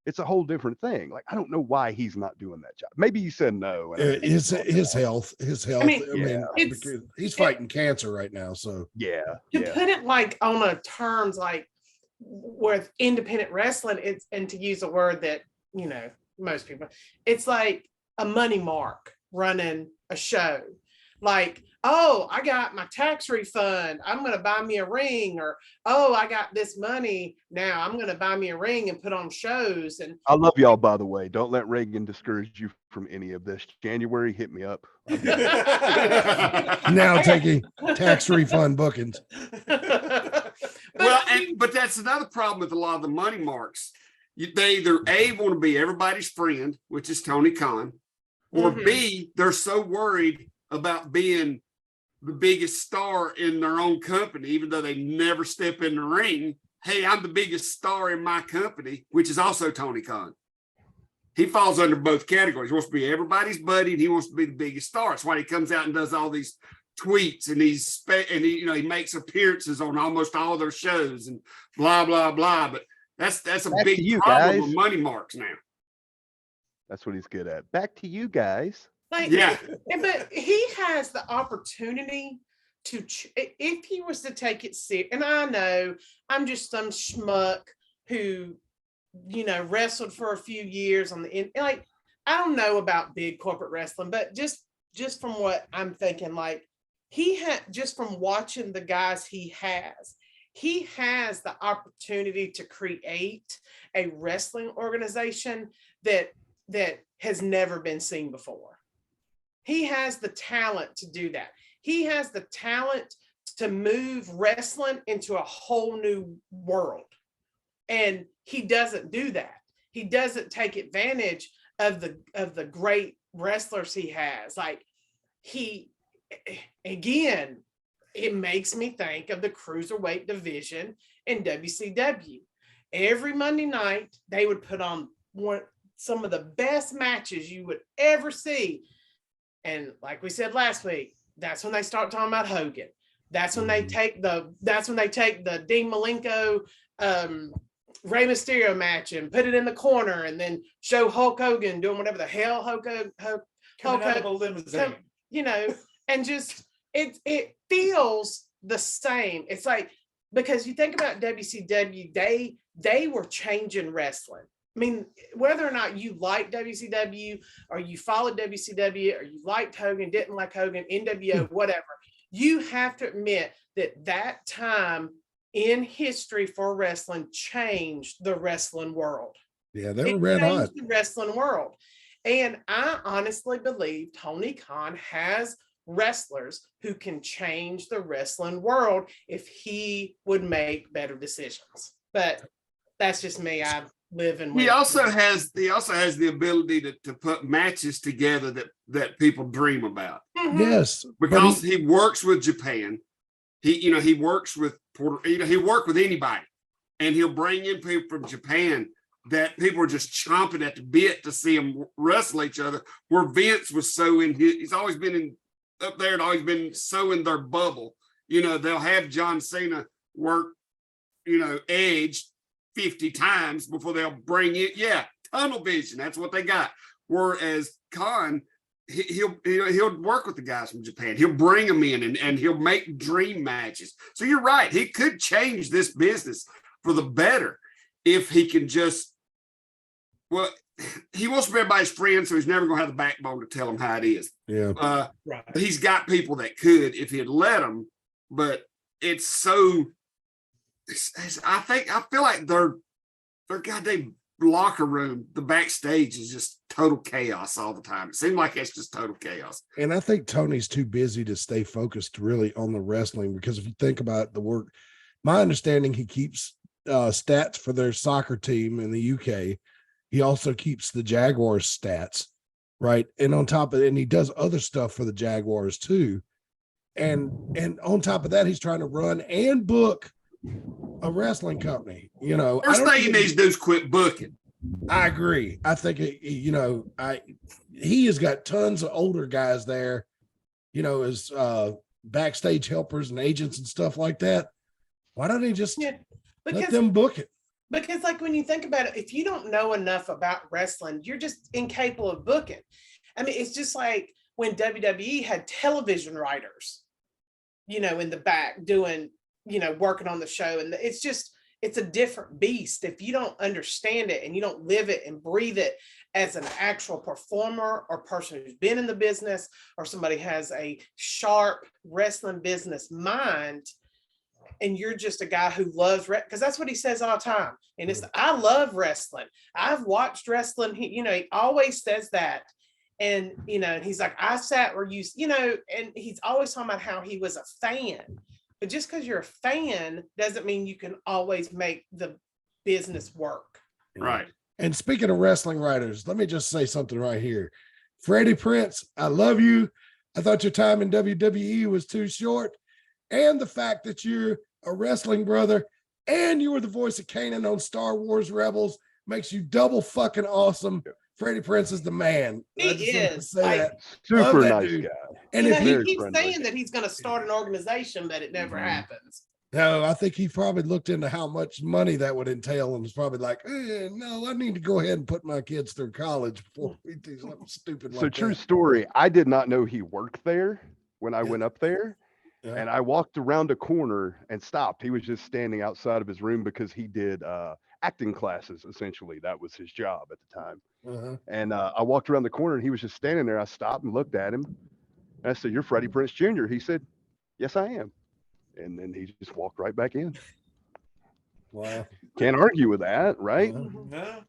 it's a whole different thing. Like, I don't know why he's not doing that job. Maybe he said no. His health. I mean, because he's fighting cancer right now. So to put it like on a terms like with independent wrestling, it's, and to use a word that most people, it's like a money mark running a show. Like, oh, I got my tax refund, I'm going to buy me a ring, or, oh, I got this money, now I'm going to buy me a ring and put on shows. And I love y'all, by the way. Don't let Reagan discourage you from any of this. January, hit me up. Now taking tax refund bookings. But that's another problem with a lot of the money marks. They either A, want to be everybody's friend, which is Tony Khan, or B, they're so worried about being the biggest star in their own company, even though they never step in the ring. Hey, I'm the biggest star in my company, which is also Tony Khan. He falls under both categories. He wants to be everybody's buddy, and he wants to be the biggest star. That's why he comes out and does all these tweets, and he makes appearances on almost all their shows and blah blah blah. But that's a big problem with money marks now. That's what he's good at. Back to you guys. But he has the opportunity to, if he was to take it serious, and I know I'm just some schmuck who, wrestled for a few years on the end. Like, I don't know about big corporate wrestling, but just from what I'm thinking, like, he had, just from watching the guys he has the opportunity to create a wrestling organization that has never been seen before. He has the talent to do that. He has the talent to move wrestling into a whole new world. And he doesn't do that. He doesn't take advantage of the great wrestlers he has. Like, again, it makes me think of the cruiserweight division in WCW. Every Monday night, they would put on some of the best matches you would ever see. And like we said last week, That's when they start talking about Hogan. That's when they take the Dean Malenko Rey Mysterio match and put it in the corner, and then show Hulk Hogan doing whatever the hell Hulk Coming out of a limousine. And just it feels the same. It's like, because you think about WCW, they were changing wrestling. I mean, whether or not you like WCW or you followed WCW or you liked Hogan, didn't like Hogan, NWO, whatever, you have to admit that time in history for wrestling changed the wrestling world. Yeah, they were red hot. The wrestling world. And I honestly believe Tony Khan has wrestlers who can change the wrestling world if he would make better decisions. But that's just me. I live in. He also has the ability to put matches together that people dream about. Mhm. Yes, Because he works with Japan. He works with he worked with anybody, and he'll bring in people from Japan that people are just chomping at the bit to see them wrestle each other. Where Vince was so he's always been up there and always been so in their bubble. They'll have John Cena work, Edge 50 times before they'll bring it. Yeah, tunnel vision. That's what they got. Whereas Khan, he'll work with the guys from Japan. He'll bring them in and he'll make dream matches. So you're right. He could change this business for the better if he can just. Well, he wants to be everybody's friend, so he's never going to have the backbone to tell them how it is. yeah. Right. He's got people that could if he'd let them, but it's so. I feel like their goddamn locker room, the backstage is just total chaos all the time. It seems like it's just total chaos. And I think Tony's too busy to stay focused really on the wrestling, because if you think about the work, my understanding, he keeps stats for their soccer team in the UK. He also keeps the Jaguars stats, right? And on top of it, and he does other stuff for the Jaguars too. And on top of that, he's trying to run and book a wrestling company. First thing he needs to do is quit booking. I agree. I think he has got tons of older guys there, as backstage helpers and agents and stuff like that. Why don't he just let them book it? Because, like, when you think about it, if you don't know enough about wrestling, you're just incapable of booking. I mean, it's just like when WWE had television writers, in the back doing, working on the show. And it's a different beast. If you don't understand it and you don't live it and breathe it as an actual performer or person who's been in the business, or somebody has a sharp wrestling business mind, and you're just a guy who loves because that's what he says all the time. And it's, I love wrestling. I've watched wrestling. He always says that. And, and he's like, I sat where you, and he's always talking about how he was a fan. But just because you're a fan doesn't mean you can always make the business work. Right. And speaking of wrestling writers, let me just say something right here. Freddie Prinze, I love you. I thought your time in WWE was too short. And the fact that you're a wrestling brother and you were the voice of Kanan on Star Wars Rebels makes you double fucking awesome. Freddie Prinze is the man. He is. Super nice dude. guy. And he keeps saying that he's going to start an organization, but it never happens. No, I think he probably looked into how much money that would entail and was probably like, no, I need to go ahead and put my kids through college before we do something stupid like that. So true story. I did not know he worked there when I went up there. Yeah. And I walked around a corner and stopped. He was just standing outside of his room because he did acting classes, essentially. That was his job at the time. Uh-huh. And I walked around the corner and he was just standing there. I stopped and looked at him. And I said, "You're Freddie Prinze Jr." He said, "Yes, I am." And then he just walked right back in. Wow. Can't argue with that, right? No.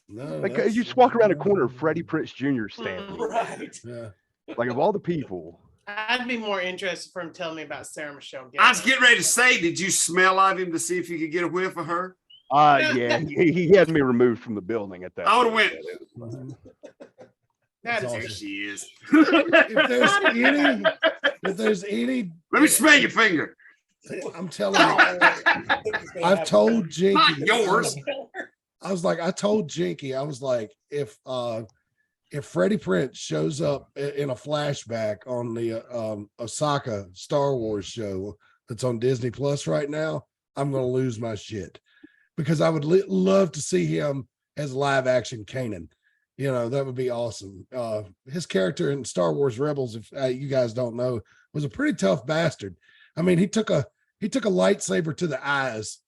Like, you just walk around a corner, Freddie Prinze Jr. standing. Right. Yeah. Like, of all the people. I'd be more interested for him telling me about Sarah Michelle Gellar. I was getting ready to say, did you smell of him to see if you could get a whiff of her? Yeah, he had me removed from the building at that. I would have went. That is awesome. There she is. if there's any, let me smell your finger. I'm telling you, I've told Jinky. Not yours. I was like, I told Jinky, I was like, if if Freddie Prinze shows up in a flashback on the Osaka Star Wars show that's on Disney Plus right now, I'm going to lose my shit, because I would love to see him as live action Kanan. You know, that would be awesome. His character in Star Wars Rebels, if you guys don't know, was a pretty tough bastard. I mean, he took a lightsaber to the eyes,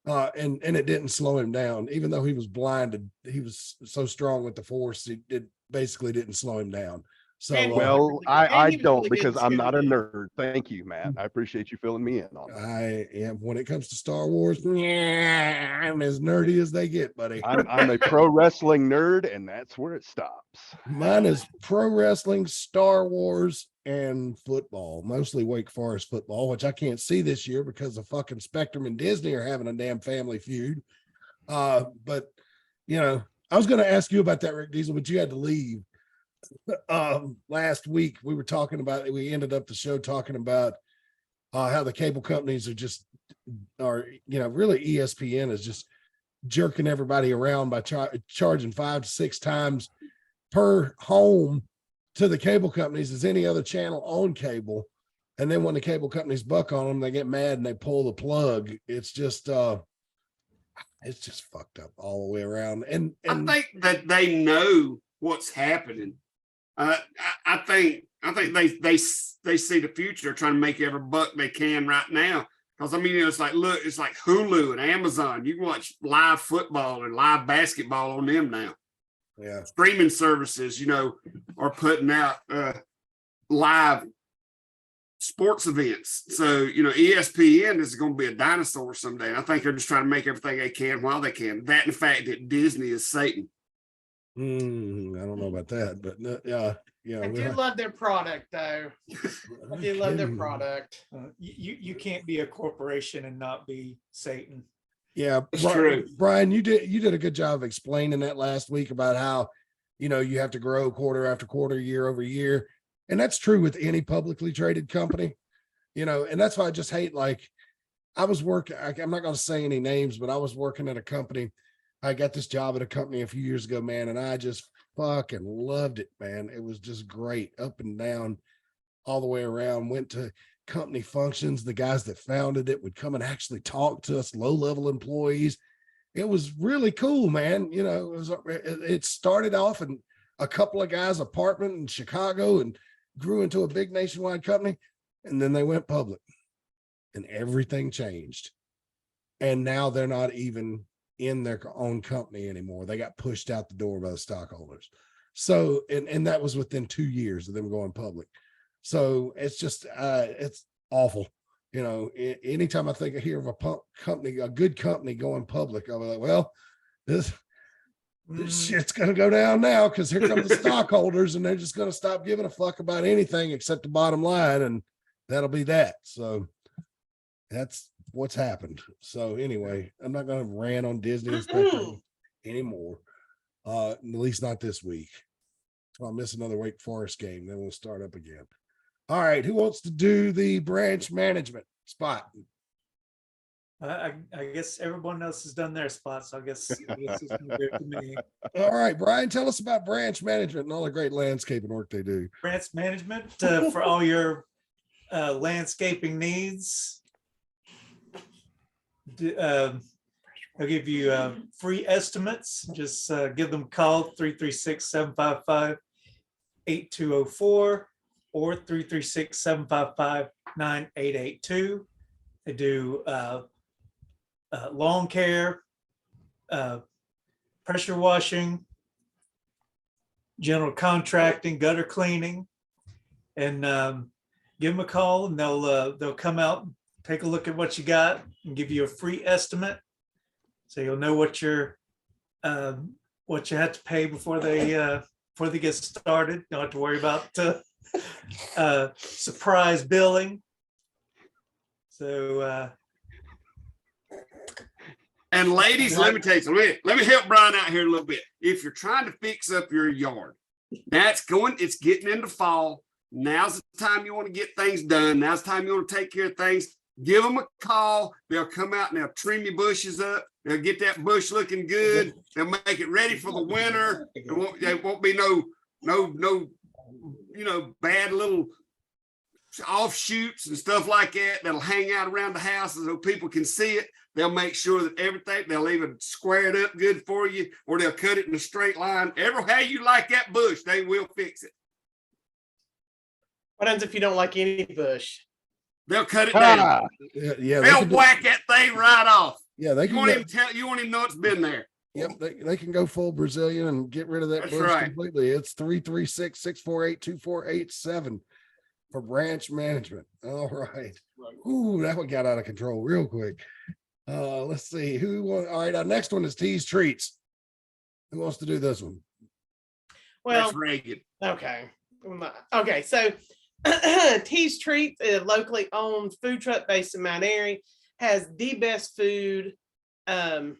and it didn't slow him down. Even though he was blinded, he was so strong with the Force, it basically didn't slow him down. So, well, I don't, because I'm not a nerd. Thank you, Matt. I appreciate you filling me in on that. I am, when it comes to Star Wars, I'm as nerdy as they get, buddy. I'm a pro wrestling nerd, and that's where it stops. Mine is pro wrestling, Star Wars, and football, mostly Wake Forest football, which I can't see this year because of fucking Spectrum and Disney are having a damn family feud. But you know, I was going to ask you about that, Rick Diesel, but you had to leave. Last week we ended up the show talking about how the cable companies are really ESPN is just jerking everybody around by charging 5 to 6 times per home to the cable companies as any other channel on cable. And then when the cable companies buck on them, they get mad and they pull the plug. It's just fucked up all the way around. And I think that they know what's happening. I think they see the future, trying to make every buck they can right now. Because I mean, it's like Hulu and Amazon. You can watch live football and live basketball on them now. Yeah, streaming services, are putting out live sports events. So ESPN is going to be a dinosaur someday. I think they're just trying to make everything they can while they can. That and the fact that Disney is Satan. I don't know about that, but I do love their product, though. I do love their product. You can't be a corporation and not be Satan. Yeah, Brian, you did a good job of explaining that last week about how you have to grow quarter after quarter, year over year, and that's true with any publicly traded company. And that's why I just hate, like, I was working. I'm not going to say any names, but I was working at a company. I got this job at a company a few years ago, man, and I just fucking loved it, man. It was just great, up and down, all the way around. Went to company functions. The guys that founded it would come and actually talk to us, low-level employees. It was really cool, man. It started off in a couple of guys' apartment in Chicago and grew into a big nationwide company, and then they went public, and everything changed. And now they're not even in their own company anymore. They got pushed out the door by the stockholders. So, and that was within 2 years of them going public. So it's just, it's awful. Anytime I hear of a good company going public, I'm like, well, this shit's going to go down now, because here come the stockholders, and they're just going to stop giving a fuck about anything except the bottom line. And that'll be that. So that's what's happened. So anyway, I'm not going to rant on Disney anymore. At least not this week. So I'll miss another Wake Forest game. Then we'll start up again. All right. Who wants to do the branch management spot? I guess everyone else has done their spot, so I guess it's gonna go to me. All right, Brian, tell us about branch management and all the great landscaping work they do. Branch management for all your landscaping needs. I'll give you free estimates. Just give them a call, 336-755-8204 or 336-755-9882. They do lawn care, pressure washing, general contracting, gutter cleaning, and give them a call, and they'll come out, take a look at what you got, and give you a free estimate, so you'll know what you have to pay before they get started. You don't have to worry about surprise billing. So. And ladies, let me tell you something. Let me help Brian out here a little bit. If you're trying to fix up your yard, it's getting into fall. Now's the time you want to get things done. Now's the time you want to take care of things. Give them a call. They'll come out and they'll trim your bushes up. They'll get that bush looking good. They'll make it ready for the winter. There won't be no no, bad little offshoots and stuff like that that'll hang out around the house so people can see it. They'll make sure that everything, they'll even square it up good for you, or they'll cut it in a straight line. How you like that bush, they will fix it. What happens if you don't like any bush? They'll cut it down. Yeah, They'll whack that thing right off. Yeah, they You can won't go, even tell. You won't even know it's been there. yep, they can go full Brazilian and get rid of that That's bush right. completely. It's 336-648-2487 for branch management. All right. Ooh, that one got out of control real quick. Let's see who won. All right, our next one is Tease Treats. Who wants to do this one? Well, That's Reagan. okay. Okay, so Tease Treats, a locally owned food truck based in Mount Airy, has the best food in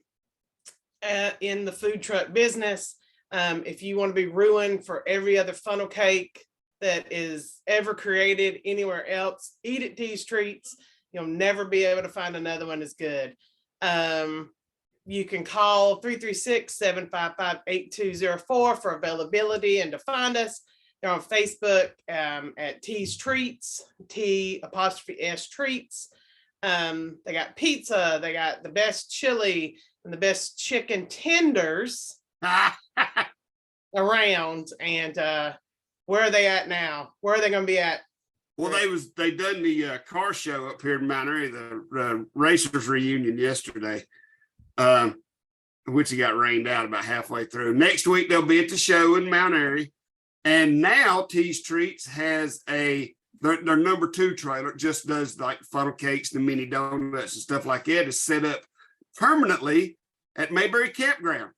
the food truck business. If you want to be ruined for every other funnel cake that is ever created anywhere else, eat at Tease Treats. You'll never be able to find another one as good. You can call 336-755-8204 for availability and to find us. They're on Facebook at Tease Treats, T''S Treats. They got pizza, they got the best chili and the best chicken tenders around. And where are they at now? Where are they going to be at? Well, they done the car show up here in Mount Airy, the racers reunion yesterday, which got rained out about halfway through. Next week they'll be at the show in Mount Airy, and now Tease Treats has their number 2 trailer, just does like funnel cakes, the mini donuts and stuff like that, is set up permanently at Mayberry Campground.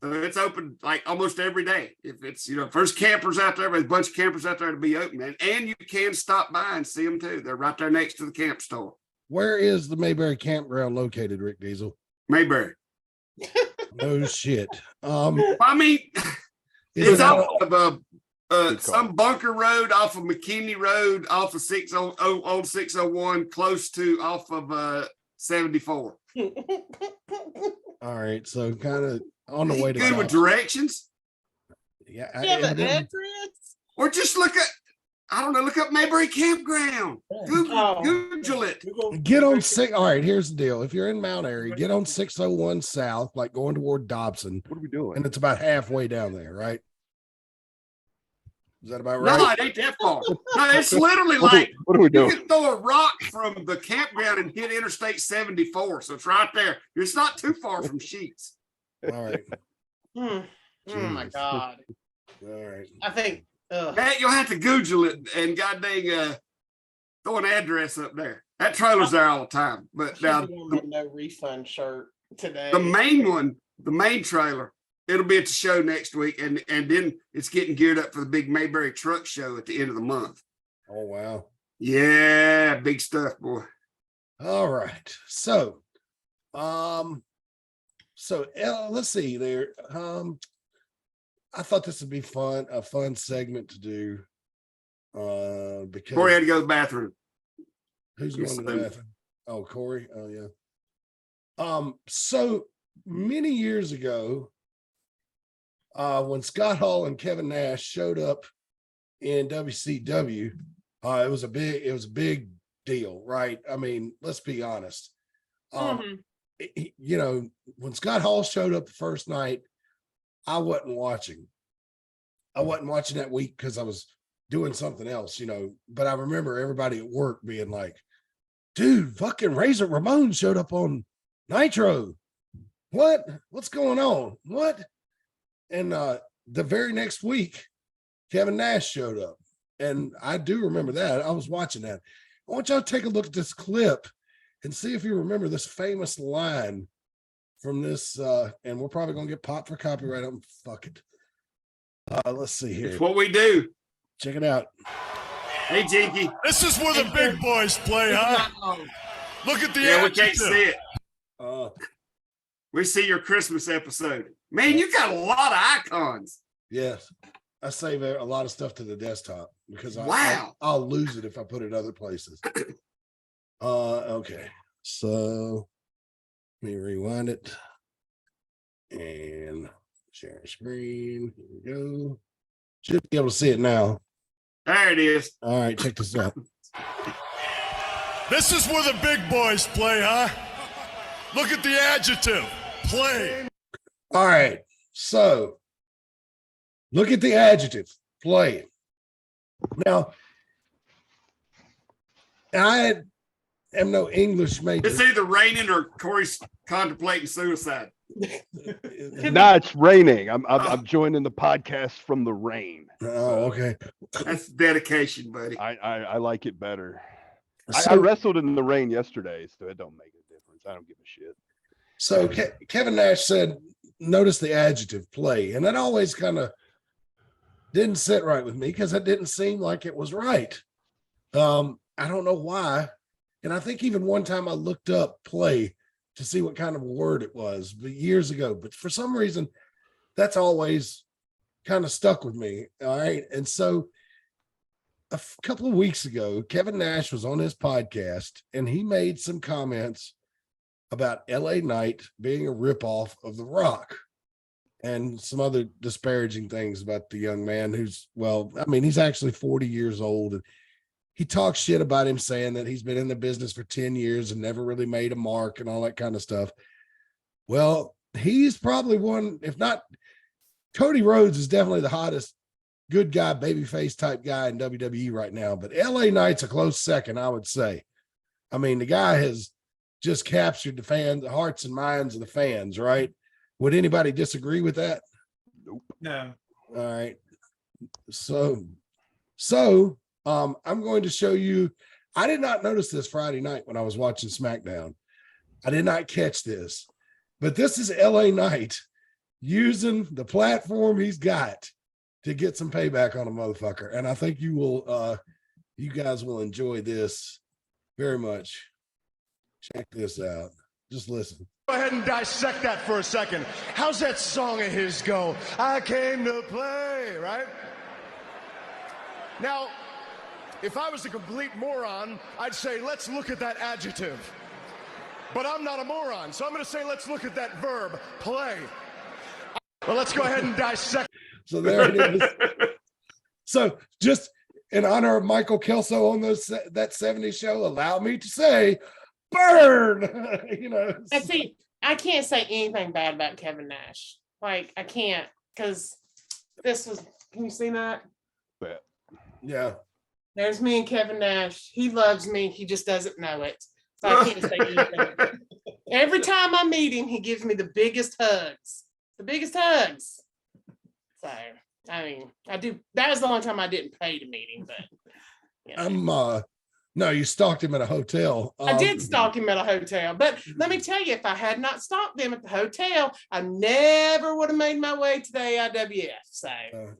So it's open like almost every day. If it's, first campers out there, there's a bunch of campers out there to be open, and you can stop by and see them too. They're right there next to the camp store. Where is the Mayberry Campground located, Rick Diesel? Mayberry. No shit. I mean, it's off of some bunker road, off of McKinney Road, off of old 601, close to off of 74. All right, so kind of on the way to good with directions. Yeah, address? Or just look up Mayberry Campground. Google it. Get on six. All right, here's the deal. If you're in Mount Airy, get on 601 South, like going toward Dobson. What are we doing? And it's about halfway down there, right? Is that about right? No, it ain't that far. No, it's literally like what are we doing? You can throw a rock from the campground and hit Interstate 74. So it's right there. It's not too far from Sheets. All right. Oh my God. All right. I think Matt, you'll have to Google it and god dang throw an address up there. That trailer's there all the time. But now no refund shirt today. the main trailer, it'll be at the show next week, and then it's getting geared up for the big Mayberry truck show at the end of the month. Oh wow. Yeah, big stuff, boy. All right. So let's see there. I thought this would be a fun segment to do. Because Corey had to go to the bathroom. who's going to the bathroom? Oh, Corey. Oh yeah. So many years ago, when Scott Hall and Kevin Nash showed up in WCW, it was a big deal, right? I mean, let's be honest. When Scott Hall showed up the first night, I wasn't watching that week because I was doing something else, but I remember everybody at work being like, dude, fucking Razor Ramon showed up on Nitro. What's going on? What? And the very next week, Kevin Nash showed up. And I do remember that. I was watching that. I want y'all to take a look at this clip and see if you remember this famous line from this. And we're probably going to get popped for copyright. Fuck it. Let's see here. It's what we do. Check it out. Hey, Jinky. This is where the big boys play, huh? Look at the Yeah, we attitude. can't see it. We see your Christmas episode. Man, you got a lot of icons. Yes. I save a lot of stuff to the desktop because I'll lose it if I put it other places. Okay. So let me rewind it and Share screen. Here we go. Should be able to see it now. There it is. All right, check this out. This is where the big boys play, huh? Look at the adjective, play. All right, so look at the adjective, play. Now, I am no English major. It's either raining or Corey's contemplating suicide. Nah, it's raining. I'm joining the podcast from the rain. Oh, okay. That's dedication, buddy. I like it better. So, I wrestled in the rain yesterday, so it don't make a difference. I don't give a shit. so Kevin Nash said, notice the adjective play. And that always kind of didn't sit right with me because it didn't seem like it was right. I don't know why. And I think even one time I looked up play to see what kind of word it was, but years ago. But for some reason, that's always kind of stuck with me. All right. And so a couple of weeks ago, Kevin Nash was on his podcast and he made some comments about LA Knight being a ripoff of The Rock and some other disparaging things about the young man who's, well, I mean, he's actually 40 years old. And he talks shit about him saying that he's been in the business for 10 years and never really made a mark and all that kind of stuff. Well, he's probably one, if not, Cody Rhodes is definitely the hottest good guy, babyface type guy in WWE right now. But LA Knight's a close second, I would say. I mean, the guy has just captured the fans, the hearts and minds of the fans, right? Would anybody disagree with that? Nope. No. All right. So I'm going to show you. I did not notice this Friday night when I was watching SmackDown. I did not catch this, but this is LA Knight using the platform he's got to get some payback on a motherfucker. And I think you will, you guys will enjoy this very much. Check this out. Just listen. Go ahead and dissect that for a second. How's that song of his go? I came to play, right? Now, if I was a complete moron, I'd say, let's look at that adjective. But I'm not a moron, so I'm going to say, let's look at that verb, play. Well, let's go ahead and dissect. So there it is. So just in honor of Michael Kelso on that 70s show, allow me to say, burn. You know. And see, I can't say anything bad about Kevin Nash. Like, I can't, because this was, can you see that? But Yeah. There's me and Kevin Nash. He loves me. He just doesn't know it. So I can't say anything. Every time I meet him, he gives me the biggest hugs. The biggest hugs. So, I mean, I do. That was the only time I didn't pay to meet him, but yeah. No, you stalked him at a hotel. I did stalk him at a hotel, but let me tell you, if I had not stalked him at the hotel, I never would have made my way to the AIWF. So,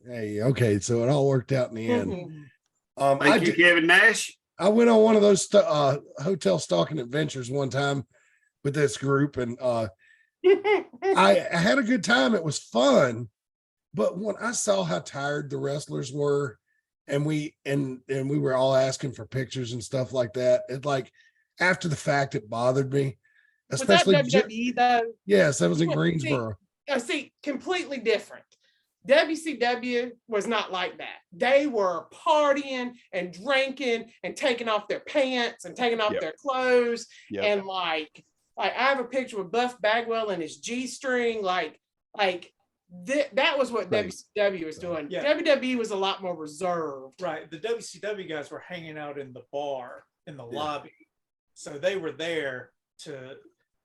hey, okay, so it all worked out in the end. Mhm. Thank you, Kevin Nash. I went on one of those hotel stalking adventures one time with this group, and I had a good time. It was fun, but when I saw how tired the wrestlers were, and we were all asking for pictures and stuff like that, it like after the fact it bothered me. Especially was that WWE though? Yes, that was in Greensboro. See, completely different. WCW was not like that. They were partying and drinking and taking off their pants and taking off their clothes. Yep. And like I have a picture with Buff Bagwell and his G-string. That was what Right. WCW was doing. Yeah. WWE was a lot more reserved. Right. The WCW guys were hanging out in the bar, in the lobby. So they were there to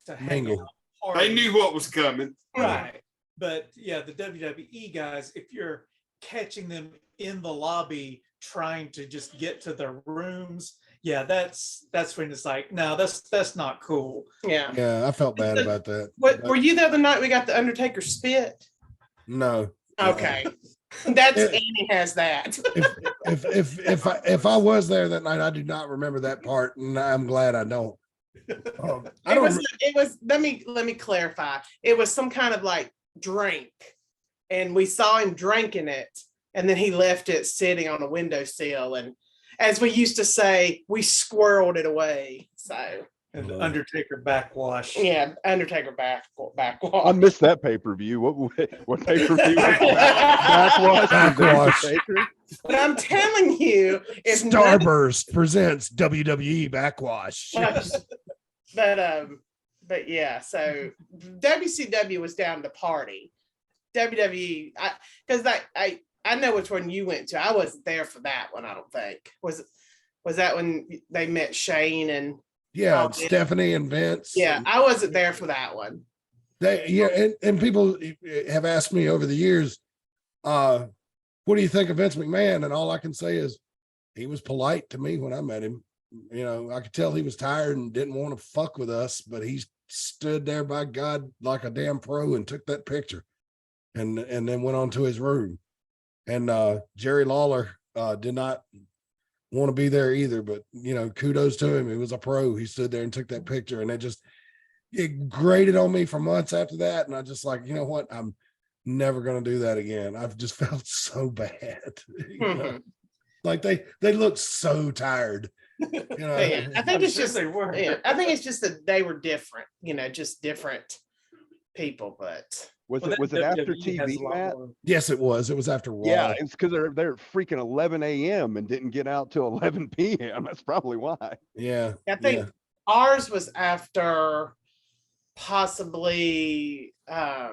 hang Mingle. out. Party. They knew what was coming. Right. But yeah, the WWE guys, if you're catching them in the lobby trying to just get to their rooms, yeah, that's when it's like, no, that's not cool. Yeah. Yeah, I felt bad about that. What were you the other night we got the Undertaker spit? No. Okay. That's Annie has that. If I was there that night, I do not remember that part, and I'm glad I don't. It was let me clarify. It was some kind of like drink, and we saw him drinking it, and then he left it sitting on a windowsill, and as we used to say, we squirreled it away. So And the Undertaker backwash. Yeah, Undertaker backwash. I missed that pay-per-view. What pay-per-view was backwash? Backwash. But I'm telling you, if Starburst presents WWE Backwash. But yeah, so WCW was down to party. WWE, because I know which one you went to. I wasn't there for that one. I don't think was that when they met Shane and Stephanie and Vince. Yeah, I wasn't there for that one. And people have asked me over the years, what do you think of Vince McMahon? And all I can say is he was polite to me when I met him. You know, I could tell he was tired and didn't want to fuck with us, but he stood there by God like a damn pro and took that picture and then went on to his room. And Jerry Lawler did not want to be there either, but you know, kudos to him. He was a pro. He stood there and took that picture, and it grated on me for months after that. And I just like, you know what? I'm never going to do that again. I've just felt so bad. You know? Like they looked so tired. You know, I think it's just they were. Yeah, I think it's just that they were different. You know, just different people. But was it after TV, Matt? Yes, it was. It was after Raw. Yeah, it's because they're freaking 11 a.m. and didn't get out till 11 p.m. That's probably why. Yeah, I think ours was after possibly Fall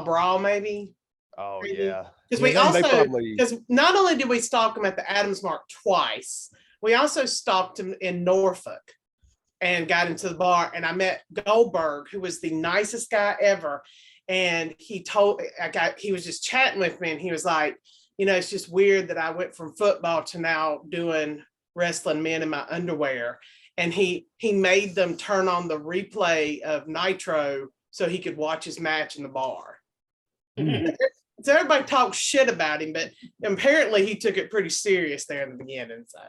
Brawl, maybe. Oh maybe. yeah, Because we also, because not only did we stalk him at the Adams Mark twice, we also stalked him in Norfolk and got into the bar. And I met Goldberg, who was the nicest guy ever. And he was just chatting with me, and he was like, you know, it's just weird that I went from football to now doing wrestling men in my underwear. And he made them turn on the replay of Nitro so he could watch his match in the bar. So everybody talks shit about him, but apparently he took it pretty serious there in the beginning. So,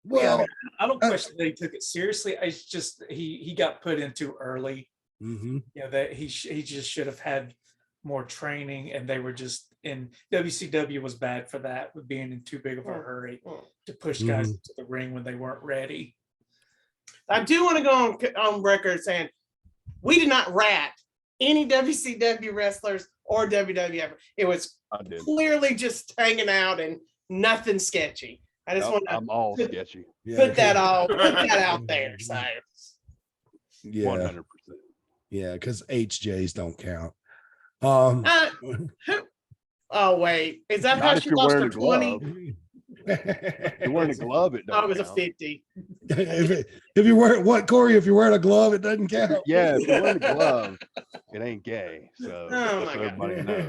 well, I don't question that he took it seriously. It's just he got put in too early. Mm-hmm. Yeah, that he just should have had more training, and they were just in WCW was bad for that, with being in too big of a hurry to push guys into the ring when they weren't ready. I do want to go on record saying we did not rat any WCW wrestlers or WWF. It was clearly just hanging out and nothing sketchy. I just want to. I'm all sketchy. Put that out there. So. Yeah. 100%. Yeah, because HJs don't count. Oh wait, is that how she lost her 20? If you're wearing a glove, it doesn't it was count. a 50. if you wear what, Corey? If you're wearing a glove, it doesn't count. Yeah, if you're wearing a glove, it ain't gay. So everybody knows.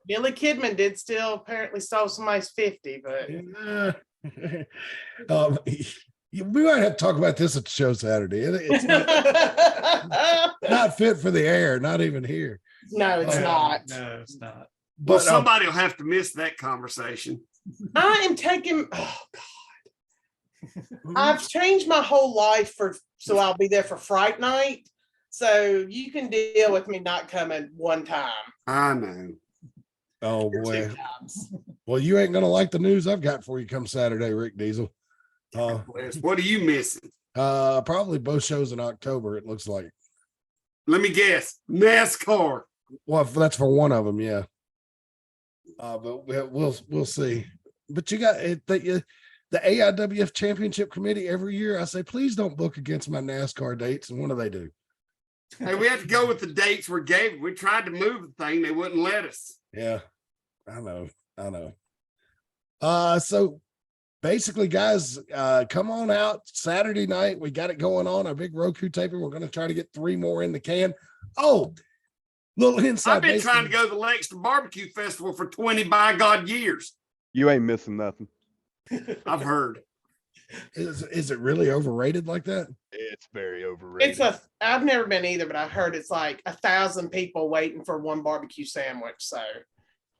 Billy Kidman did still apparently stole somebody's 50, but we might have to talk about this at the show Saturday. It's not fit for the air, not even here. No, it's not. No, it's not. But somebody will have to miss that conversation. I am taking. Oh God! I've changed my whole life so I'll be there for Fright Night. So you can deal with me not coming one time. I know. Oh boy. Well, you ain't gonna like the news I've got for you come Saturday, Rick Diesel. What are you missing? Probably both shows in October. It looks like. Let me guess. NASCAR. Well, that's for one of them, yeah. But we'll see. But you got the AIWF Championship Committee every year. I say, please don't book against my NASCAR dates. And what do? Hey, we have to go with the dates we gave. We tried to move the thing. They wouldn't let us. Yeah, I know. So basically, guys, come on out Saturday night. We got it going on. Our big Roku taping. We're going to try to get 3 more in the can. Oh, little inside. I've been trying to go to the Lexington Barbecue Festival for 20 by God years. You ain't missing nothing. I've heard. Is it really overrated like that? It's very overrated. I've never been either, but I heard it's like 1,000 people waiting for one barbecue sandwich. So.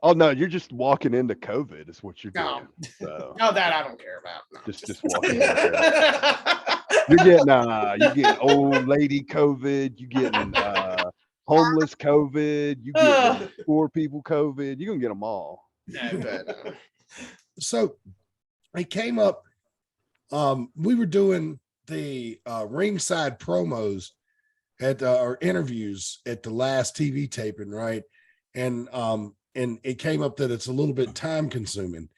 Oh no, you're just walking into COVID is what you're doing. No. So. No, that I don't care about. No, just walking into you're getting old lady COVID, you getting homeless COVID, you getting poor people COVID, you're gonna get them all. No, but so it came up we were doing the ringside promos at or interviews at the last TV taping, right? And it came up that it's a little bit time consuming.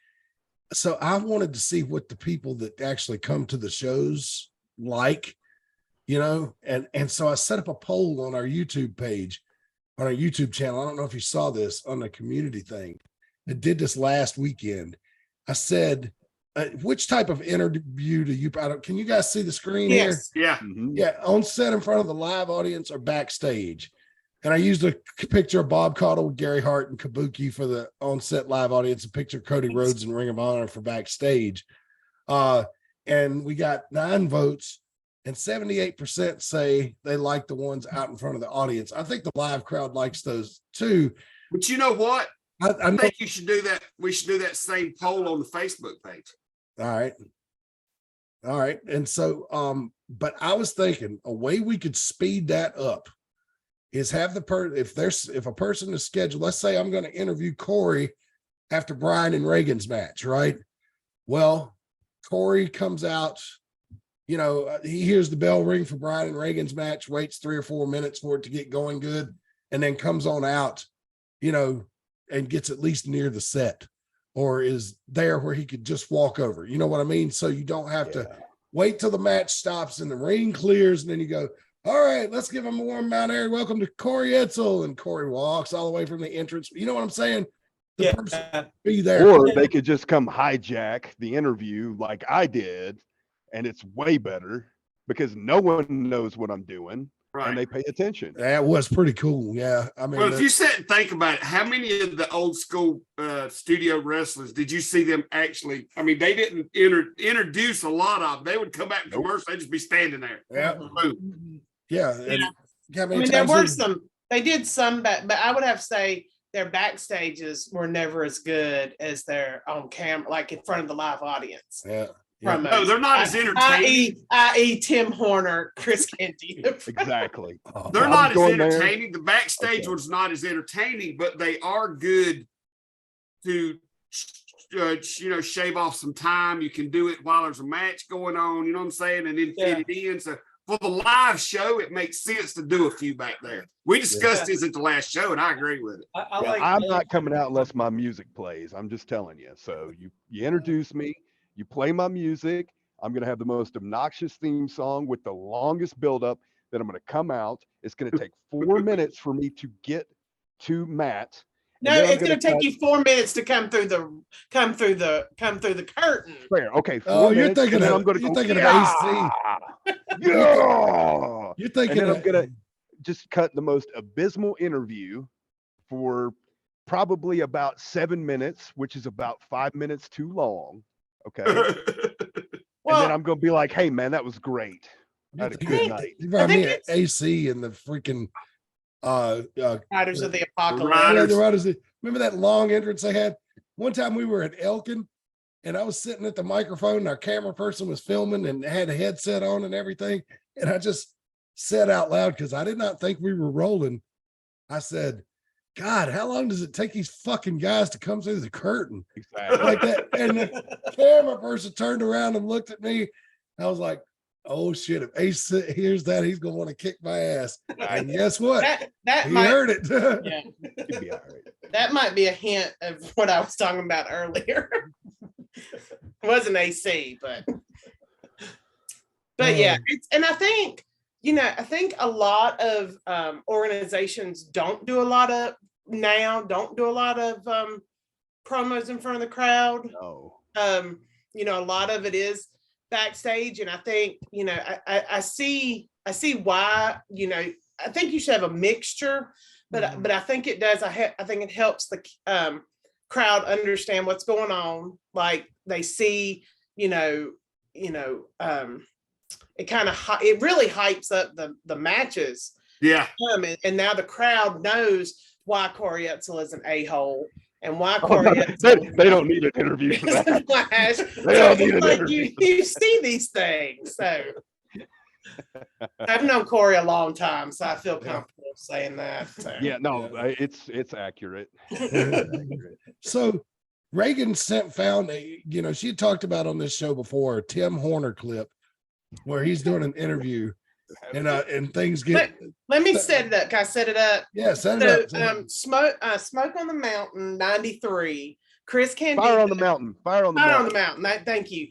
So I wanted to see what the people that actually come to the shows like, you know, and so I set up a poll on our YouTube page, on our YouTube channel. I don't know if you saw this on the community thing. I did this last weekend. I said, which type of interview do you, can you guys see the screen Yes. here? Yeah. Yeah, on set in front of the live audience or backstage. And I used a picture of Bob Caudle, Gary Hart, and Kabuki for the on-set live audience, a picture of Cody Rhodes and Ring of Honor for backstage. And we got 9 votes, and 78% say they like the ones out in front of the audience. I think the live crowd likes those too. But you know what? I know. think you should do that. We should do that same poll on the Facebook page. All right. And so, but I was thinking a way we could speed that up is have if a person is scheduled, let's say I'm going to interview Corey after Brian and Reagan's match, right? Well, Corey comes out, you know, he hears the bell ring for Brian and Reagan's match, waits 3 or 4 minutes for it to get going good, and then comes on out, you know, and gets at least near the set, or is there where he could just walk over. You know what I mean? So you don't have to wait till the match stops and the ring clears, and then you go, all right, let's give him a warm Mount Airy welcome to Corey Edsel. And Corey walks all the way from the entrance. You know what I'm saying? The person be there. Or they could just come hijack the interview like I did, and it's way better because no one knows what I'm doing, and they pay attention. That was pretty cool. Yeah. I mean, well, if you sit and think about it, how many of the old school studio wrestlers did you see them actually? I mean, they didn't introduce a lot of them. They would come back from commercial, they'd just be standing there. Yeah. Boom. Yeah. I mean, there were some, they did some back, but I would have to say their backstages were never as good as their on camera, like in front of the live audience. Yeah. No, they're not as entertaining. I.e. Tim Horner, Chris Canty. Exactly. They're not as entertaining. The backstage was not as entertaining, but they are good to, you know, shave off some time. You can do it while there's a match going on, you know what I'm saying? And then fit it in. So for the live show, it makes sense to do a few back there. We discussed this at the last show, and I agree with it. I'm not coming out unless my music plays. I'm just telling you. So you introduce me. You play my music. I'm going to have the most obnoxious theme song with the longest buildup. Then I'm going to come out. It's going to take 4 minutes for me to get to Matt. No, it's going to take you 4 minutes to come through the curtain. Fair. Okay. You're thinking of AC. Yeah. You're thinking I'm going to just cut the most abysmal interview for probably about 7 minutes, which is about 5 minutes too long. Okay. Well, and then I'm going to be like, hey, man, that was great. I had a good night. You brought me AC and the freaking Riders of the Apocalypse. Remember that long entrance they had? One time we were at Elkin and I was sitting at the microphone and our camera person was filming and had a headset on and everything. And I just said out loud, because I did not think we were rolling. I said, God, how long does it take these fucking guys to come through the curtain? Exactly. Like that. And the camera person turned around and looked at me. I was like, oh shit, if Ace hears that, he's gonna want to kick my ass. And guess what? That he might, heard it. Yeah. It'd be all right. That might be a hint of what I was talking about earlier. It wasn't AC, but yeah, and I think, you know, I think a lot of organizations don't do a lot of promos in front of the crowd. No. You know, a lot of it is backstage, and I think, you know, I see why, you know, I think you should have a mixture, but I think it does. I think it helps the crowd understand what's going on. Like they see, it really hypes up the matches. Yeah. And now the crowd knows why Corey Edsel is an a-hole and why Corey Edsel. They don't need an interview for that. Flash. They don't need an interview. You see these things. So I've known Corey a long time, so I feel comfortable saying that. So. Yeah, no, it's accurate. So Reagan found a, she had talked about on this show before, a Tim Horner clip where he's doing an interview and things get. Let me set it up. Can I set it up? Yeah, set it up. Smoke on the Mountain, 93. Chris Candido. Fire on the Mountain. Fire on the Fire Mountain. on the Mountain. Thank you.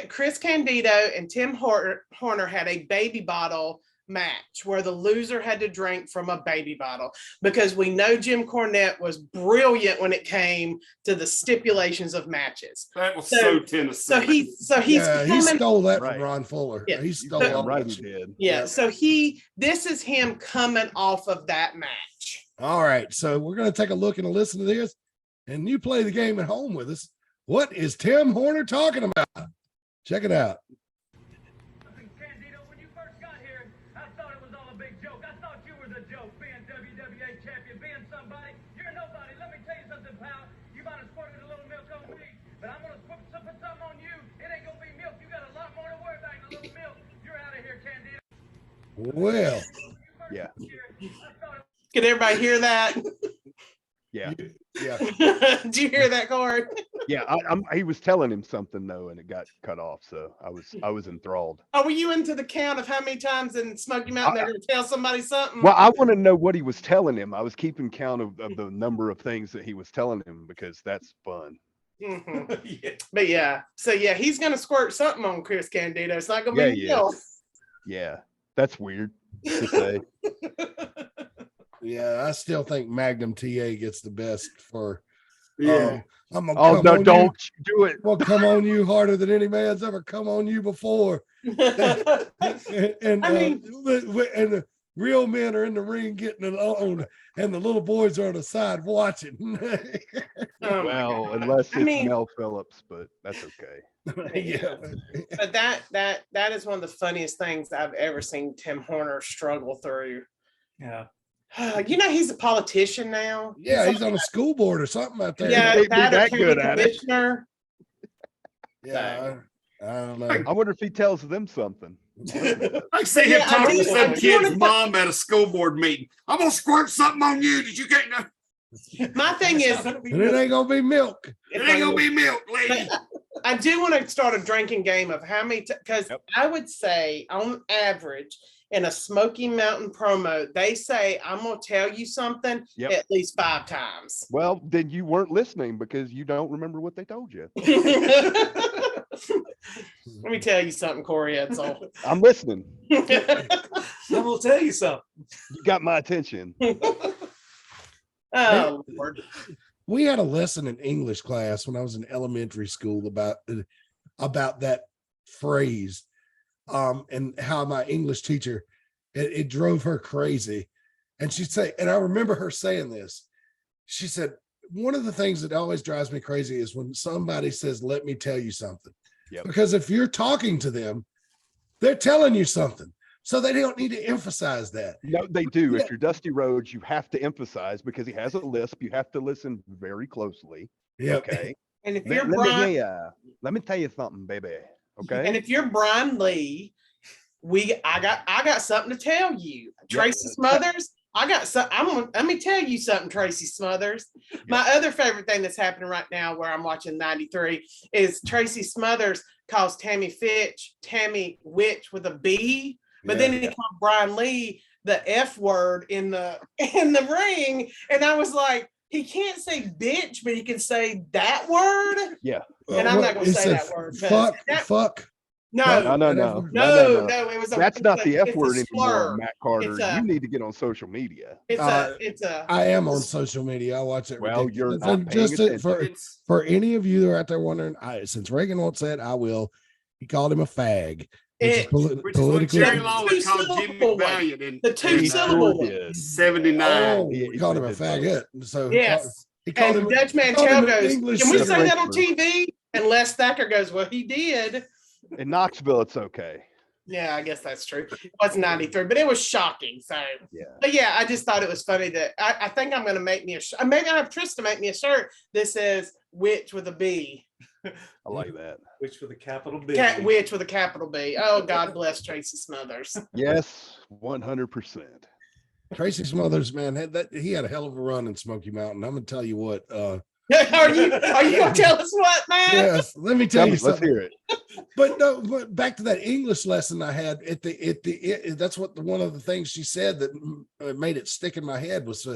Chris Candido and Tim Horner had a baby bottle match where the loser had to drink from a baby bottle, because we know Jim Cornette was brilliant when it came to the stipulations of matches. That was so Tennessee. He stole that Right. from Ron Fuller. Yeah. He stole all Right, that he shit. did. Yeah. So this is him coming off of that match. All right, so we're going to take a look and a listen to this, and you play the game at home with us. What is Tim Horner talking about? Check it out. Candido, when you first got here, I thought it was all a big joke. I thought you were the joke, being WWA champion, being somebody. You're nobody. Let me tell you something, pal. You might have squirted a little milk on me, but I'm going to put something on you. It ain't going to be milk. You got a lot more to worry about than a little milk. You're out of here, Candido. Well, Yeah. Can everybody hear that? Yeah. yeah. Did you hear that, Corey? Yeah. He was telling him something though, and it got cut off. So I was enthralled. Oh, were you into the count of how many times in Smoky Mountain they're going to tell somebody something? Well, I want to know what he was telling him. I was keeping count of the number of things that he was telling him, because that's fun. Mhm. Yeah. But yeah, so yeah, he's going to squirt something on Chris Candido. It's not going to be Yeah, milk. Yeah. That's weird to say. Yeah, I still think Magnum TA gets the best for. Yeah. I'm gonna Oh come no! on Don't do it. Well, come on you harder than any man's ever come on you before. And I mean- and the real men are in the ring getting it on, and the little boys are on the side watching. Oh, my Well, God. unless I it's mean- Mel Phillips, but that's okay. Yeah. But that is one of the funniest things I've ever seen Tim Horner struggle through. Yeah. He's a politician now. Yeah, he's on a school board or something out there. Yeah, Can't be that or that county good at it. commissioner. Yeah, I don't know. I wonder if he tells them something. I see him Yeah, I talking to do. some I do kid's wanna- mom at a school board meeting. I'm gonna squirt something on you. Did you get no? My thing is, And it ain't gonna be milk. It ain't gonna be milk, lady. I do want to start a drinking game of how many, because Yep. I would say on average in a Smoky Mountain promo, they say, I'm going to tell you something Yep. at least 5 times. Well, then you weren't listening because you don't remember what they told you. Let me tell you something, Corey Edsel. I'm listening. I will tell you something. You got my attention. Oh, Lord. We had a lesson in English class when I was in elementary school about that phrase, and how my English teacher, it drove her crazy. And she'd say, and I remember her saying this, she said, one of the things that always drives me crazy is when somebody says, let me tell you something. Yep. Because if you're talking to them, they're telling you something. So they don't need to emphasize that. No, they do. Yeah. If you're Dusty Rhodes, you have to emphasize because he has a lisp. You have to listen very closely. Yeah. Okay. And if you're Let Brian, let me tell you something, baby. Okay. and if you're Brian Lee, I got something to tell you. Tracy Smothers, let me tell you something, Tracy Smothers. My other favorite thing that's happening right now where I'm watching 93 is Tracy Smothers calls Tammy Fitch, Tammy Witch with a B, but then he called Brian Lee the F word in the ring. And I was like, he can't say bitch, but he can say that word. Yeah. And I'm not gonna He say said, that word, 'cause Fuck, that- fuck. No, No. it was That's not the F it's a word anymore, slur. Matt Carter. It's a- You need to get on social media. It's a I am on social media. I watch it. Well, you're ridiculous. not And paying just attention. for any of you that are out there wondering, since Reagan won't say it, I will. He called him a fag. Which is It- Which is what politically. Jerry Lawler Two called Jimmy syllable one. Valiant in The two in, syllable one. did. 79. Oh, He he called him a did faggot. So Yes. he called And him. Dutch called him Mantel an goes, English can we That's say right, that on sir. TV? And Les Thacker goes, well, he did. In Knoxville, it's okay. Yeah, I guess that's true. It was 93, but it was shocking. So, Yeah. but yeah, I just thought it was funny that I think I'm going to make me a maybe I have Trista make me a shirt that says witch with a B. I like that. Which with a capital B. Witch with a capital B. Oh, God bless Tracy Smothers. Yes, 100%. Tracy Smothers, man, he had a hell of a run in Smoky Mountain. I'm gonna tell you what, Are you gonna tell us what, man? Yes, let me tell you Let's something. hear it. But back to that English lesson I had that's what one of the things she said that made it stick in my head was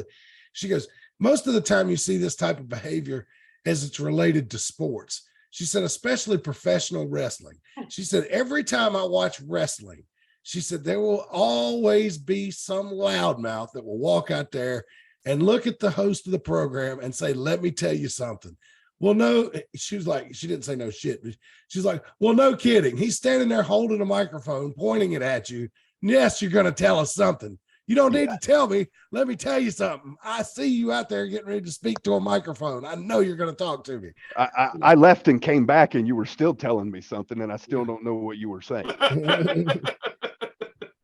she goes, most of the time you see this type of behavior as it's related to sports. She said, especially professional wrestling. She said, every time I watch wrestling, she said, there will always be some loudmouth that will walk out there and look at the host of the program and say, let me tell you something. Well, no, she was like, she didn't say no shit, but she's like, well, no kidding. He's standing there holding a microphone, pointing it at you. Yes, you're going to tell us something. You don't need to tell me. Let me tell you something. I see you out there getting ready to speak to a microphone. I know you're going to talk to me. I left and came back, and you were still telling me something, and I still don't know what you were saying.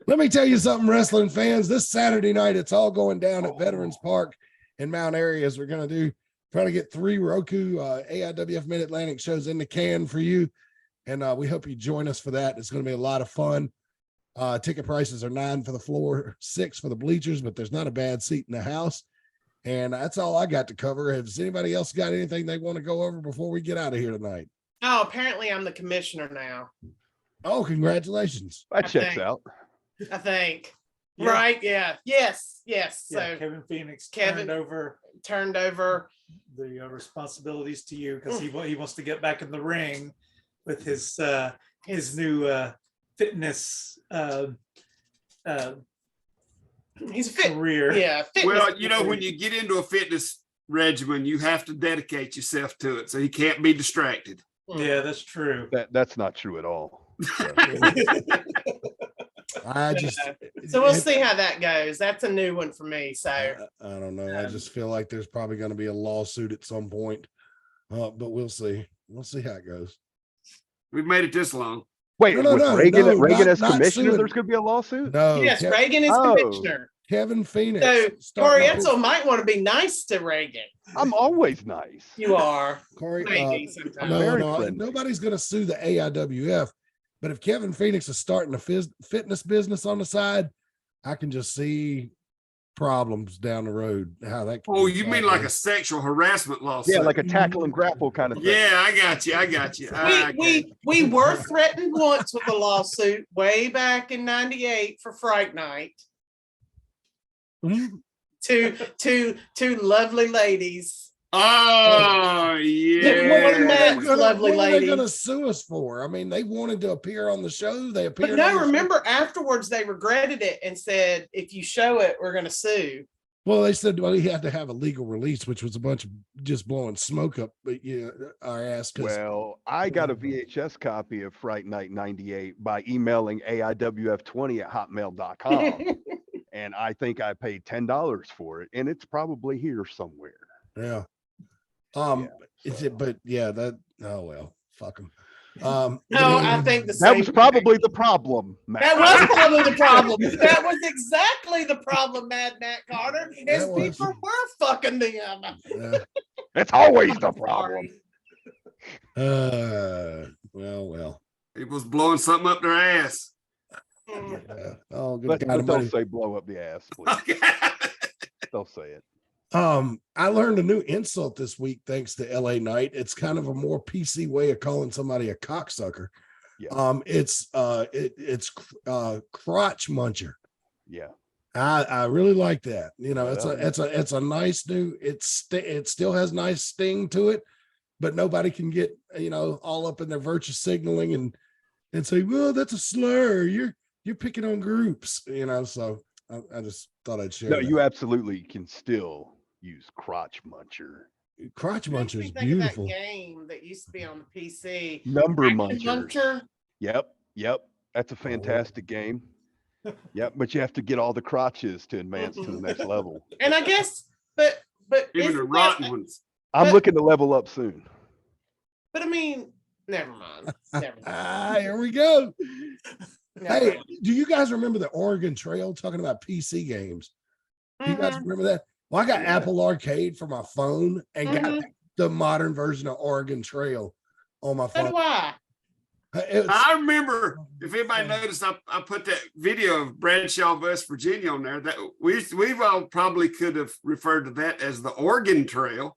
Let me tell you something, wrestling fans. This Saturday night, it's all going down at Veterans Park in Mount Airy, as we're going to try to get 3 ROKU AIWF Mid-Atlantic shows in the can for you. And we hope you join us for that. It's going to be a lot of fun. Ticket prices are $9 for the floor, $6 for the bleachers, but there's not a bad seat in the house. And that's all I got to cover. Has anybody else got anything they want to go over before we get out of here tonight? Oh, apparently I'm the commissioner now. Oh, congratulations. That checks think. out. I think. Yeah. Right? Yeah. Yes. Yeah, So Kevin Phoenix Kevin- turned over turned over. the responsibilities to you because he wants to get back in the ring with his new fitness He's fit. career. Yeah. Well, you know, when you get into a fitness regimen, you have to dedicate yourself to it, so you can't be distracted. Yeah, that's true. That's not true at all. So, I just, So we'll see how that goes. That's a new one for me. So I don't know. I just feel like there's probably going to be a lawsuit at some point, but we'll see. We'll see how it goes. We've made it this long. wait, No, with no, Reagan, no, Reagan not- as not commissioner, suing. there's going to be a lawsuit? No, yes, Reagan is Oh. commissioner. Kevin Phoenix. So starting Corey up his- Edsel might want to be nice to Reagan. I'm always nice. You are. Corey, Maybe sometimes. no, very no, friendly. nobody's going to sue the AIWF. But if Kevin Phoenix is starting a fitness business on the side, I can just see problems down the road. How that? Oh, you mean like a sexual harassment lawsuit? Yeah, like a tackle and grapple kind of thing. Yeah, I got you. I got you. We were threatened once with a lawsuit way back in '98 for Fright Night. Mhm. Two lovely ladies. Oh, One yeah. man- lovely what are they lady. going to sue us for? I mean, they wanted to appear on the show. They appeared. But on no, the remember afterwards they regretted it and said, if you show it, we're going to sue. Well, they said, well, he had to have a legal release, which was a bunch of just blowing smoke up, but our ass. Well, I got a VHS copy of Fright Night 98 by emailing AIWF20@hotmail.com. And I think I paid $10 for it, and it's probably here somewhere. Yeah. But yeah, that, oh, well, fuck them. No, I think the That same. was probably the problem, Matt. That was probably the problem. That was exactly the problem, Mad Matt Carter. Is That was. people were fucking them. Yeah. It's always the problem. Well. People's blowing something up their ass. Oh, good But God. don't say blow up the ass, please. Okay. Don't say it. I learned a new insult this week thanks to LA Knight. It's kind of a more PC way of calling somebody a cocksucker. Yeah. It's crotch muncher. Yeah. I really like that. You know, Well, it's a nice new. It still has nice sting to it, but nobody can get all up in their virtue signaling and say, well, that's a slur. You're picking on groups. So I just thought I'd share. No, that. you absolutely can still use crotch muncher. Crotch muncher is Think of beautiful. that game that used to be on the PC. Number Action muncher. Yep. That's a fantastic game. Yep, but you have to get all the crotches to advance to the next level. And I guess, but Even the isn't rotten that- ones. I'm looking to level up soon. But I mean, never mind. Never mind. Here we go. Never Hey, mind. do you guys remember the Oregon Trail talking about PC games? Do you guys Mhm. remember that? Well, I got Yeah. Apple Arcade for my phone and got Mhm. the modern version of Oregon Trail on my So phone. do I. I remember, if anybody noticed, I put that video of Bradshaw, West Virginia on there. That we've all probably could have referred to that as the Oregon Trail.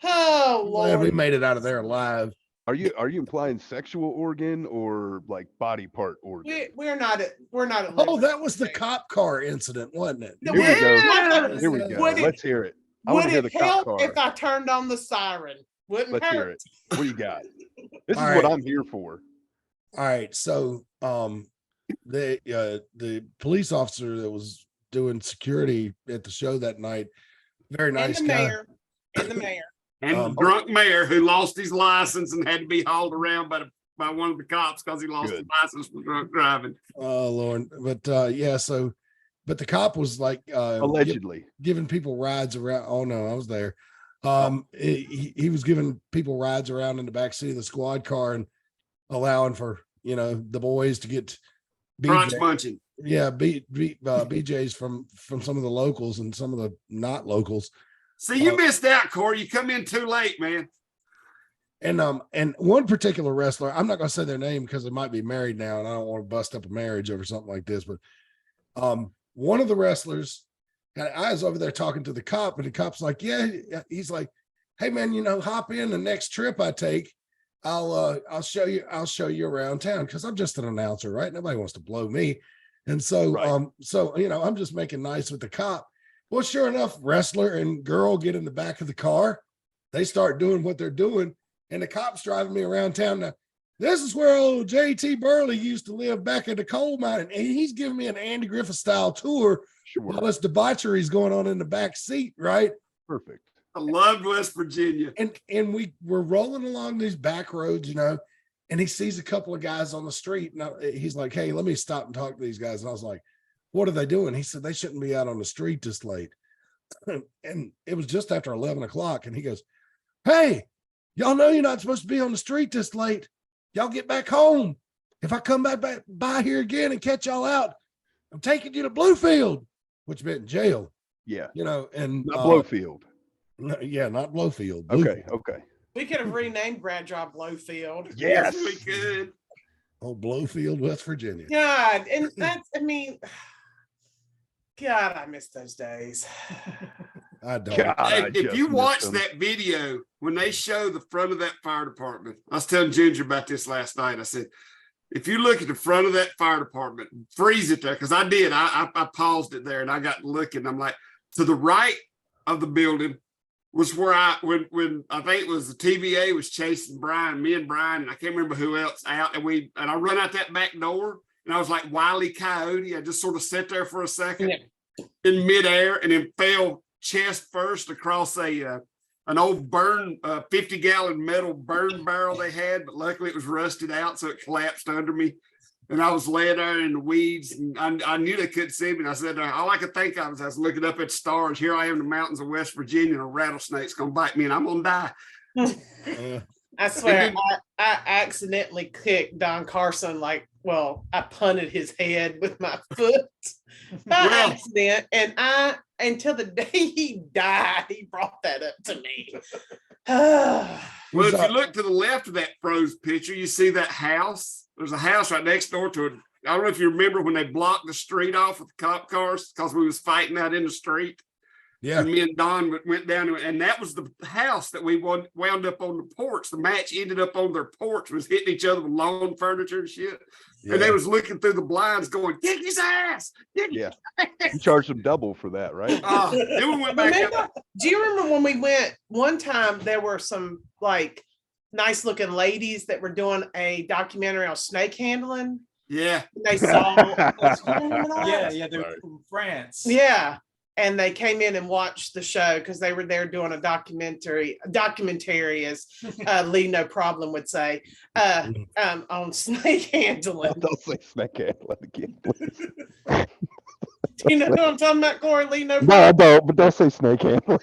Oh Glad we Lord. made it out of there alive. Are you implying sexual organ or like body part organ? We're not at Oh, liberty that was the today. cop car incident, wasn't it? Here we go. Yeah. Here we go. Would it- Let's hear it. I want Would to hear it the cop help car. if I turned on the siren? Wouldn't Let's hurt. hear it. What do you got? This is All what right. I'm here for. All right, so the police officer that was doing security at the show that night, very And nice the guy. mayor. And the mayor. And drunk mayor who lost his license and had to be hauled around by one of the cops because he lost his Good. license for drunk driving. Oh Lord, but yeah, so but the cop was like Allegedly. giving people rides around. Oh no, I was there. He was giving people rides around in the back seat of the squad car and allowing for the boys to get Crotch BJ, punching. yeah, BJ's from some of the locals and some of the not locals. See, you missed out, Corey. You come in too late, man. And one particular wrestler, I'm not going to say their name because they might be married now, and I don't want to bust up a marriage over something like this. But one of the wrestlers had eyes over there talking to the cop, and the cop's like, "Yeah," he's like, "Hey man, hop in the next trip I take. I'll show you around town because I'm just an announcer, right? Nobody wants to blow me." And so Right. I'm just making nice with the cop. Well, sure enough, wrestler and girl get in the back of the car. They start doing what they're doing. And the cop's driving me around town. Now, this is where old JT Burley used to live back at the coal mine. And he's giving me an Andy Griffith style tour while Sure. this debauchery is going on in the back seat, right? Perfect. I loved West Virginia. And we were rolling along these back roads, and he sees a couple of guys on the street. And he's like, "Hey, let me stop and talk to these guys." And I was like, "What are they doing?" He said, "They shouldn't be out on the street this late." And it was just after 11 o'clock. And he goes, "Hey, y'all know you're not supposed to be on the street this late. Y'all get back home. If I come back by here again and catch y'all out, I'm taking you to Bluefield," which meant jail, Yeah. and Not Blowfield. yeah, not Blowfield. Okay. Okay. We could have renamed Bradshaw Blowfield. Yes. we could. Oh, Blowfield, West Virginia. God, and God, I miss those days. I don't. God, Hey, I if just you missed watch them. that video, when they show the front of that fire department, I was telling Ginger about this last night. I said, if you look at the front of that fire department, freeze it there, because I did. I paused it there and I got looking. I'm like, to the right of the building was where when I think it was the TVA was chasing Brian, me and Brian, and I can't remember who else out, and I run out that back door, and I was like Wile E. Coyote. I just sort of sat there for a second in midair, and then fell chest first across an old 50-gallon metal burn barrel they had, but luckily it was rusted out, so it collapsed under me. And I was laying there in the weeds, and I knew they couldn't see me. And I said, all I could think of I was looking up at stars. Here I am in the mountains of West Virginia, and a rattlesnake's going to bite me, and I'm going to die. I swear, I accidentally kicked Don Carson. I punted his head with my foot by accident, and until the day he died, he brought that up to me. Well, if you look to the left of that froze picture, you see that house. There's a house right next door to it. I don't know if you remember when they blocked the street off with the cop cars because we was fighting out in the street. Yeah. And me and Don went down to it, and that was the house that we wound up on the porch. The match ended up on their porch, was hitting each other with lawn furniture and shit. Yeah. And they was looking through the blinds going, "Kick his ass! Kick his Yeah. ass!" You charged them double for that, right? Then we went back up. Do you remember when we went one time? There were some nice looking ladies that were doing a documentary on snake handling. Yeah. They saw, Yeah, they're from France. yeah, and they came in and watched the show because they were there doing a documentary, as Lee No Problem would say, on snake handling. Don't say snake handling again, please. Do you know what I'm talking about, Corey? Lee No No, Problem. I don't, but don't say snake handling.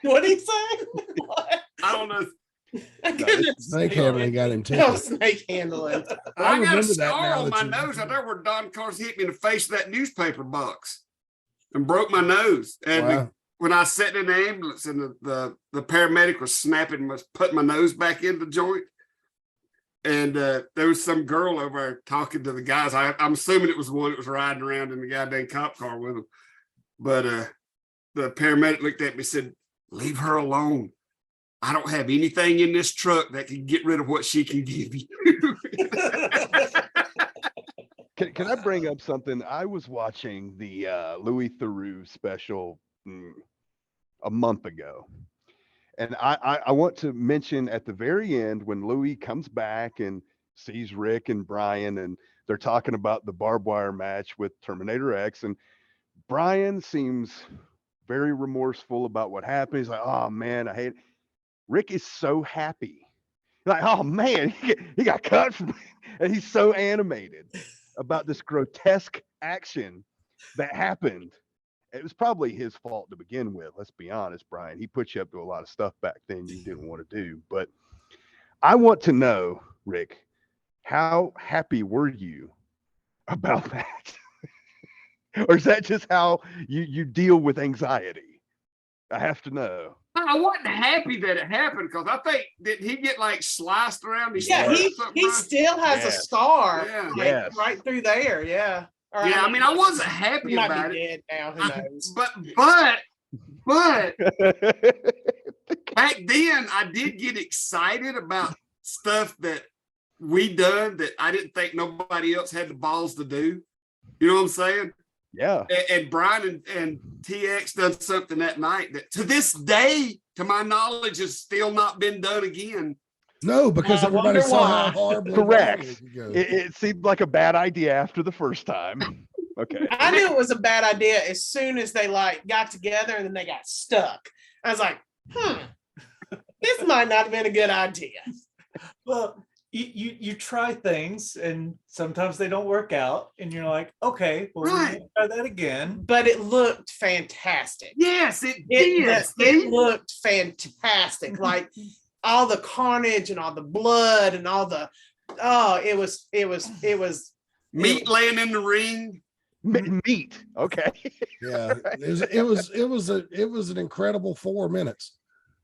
What did he say? What? I don't know. I couldn't Snake see handling it. got him No, tickled. snake handling. I I got a remember that scar now on that my you- nose out there where Don Carson hit me in the face with that newspaper box and broke my nose. And Wow. when I sat in the ambulance and the paramedic was putting my nose back in the joint. And there was some girl over there talking to the guys. I'm assuming it was the one that was riding around in the goddamn cop car with him. But the paramedic looked at me and said, leave her alone. I don't have anything in this truck that can get rid of what she can give you. Can I bring up something? I was watching the Louis Theroux special a month ago. And I want to mention at the very end when Louis comes back and sees Rick and Brian, and they're talking about the barbed wire match with Terminator X. And Brian seems very remorseful about what happened. He's like, oh man, I hate it. Rick is so happy. Like, oh man, he got cut from, and he's so animated about this grotesque action that happened. It was probably his fault to begin with. Let's be honest, Brian. He put you up to a lot of stuff back then you didn't want to do. But I want to know, Rick, how happy were you about that? Or is that just how you deal with anxiety? I have to know. I wasn't happy that it happened because I think did he get like sliced around his Yeah, throat or he something, still has a Yes. scar Yeah. like, Yes. right through there. Yeah. Or, Yeah, I mean, I wasn't happy he might about be it. dead now. Who knows? But back then I did get excited about stuff that we done that I didn't think nobody else had the balls to do. You know what I'm saying? Yeah. And Brian and TX done something that night that to this day, to my knowledge, has still not been done again. No, because I everybody wonder saw how why. horribly Correct. wrong it could go. It seemed like a bad idea after the first time. Okay. I knew it was a bad idea as soon as they like got together and then they got stuck. I was like, this might not have been a good idea. Well, you try things and sometimes they don't work out, and you're like, okay, well, Right. we're gonna try that again. But it looked fantastic. Yes, it It, did. it looked fantastic. Like all the carnage and all the blood and all the it was Meat laying in the ring. Meat. Okay. Yeah, it was an incredible 4 minutes.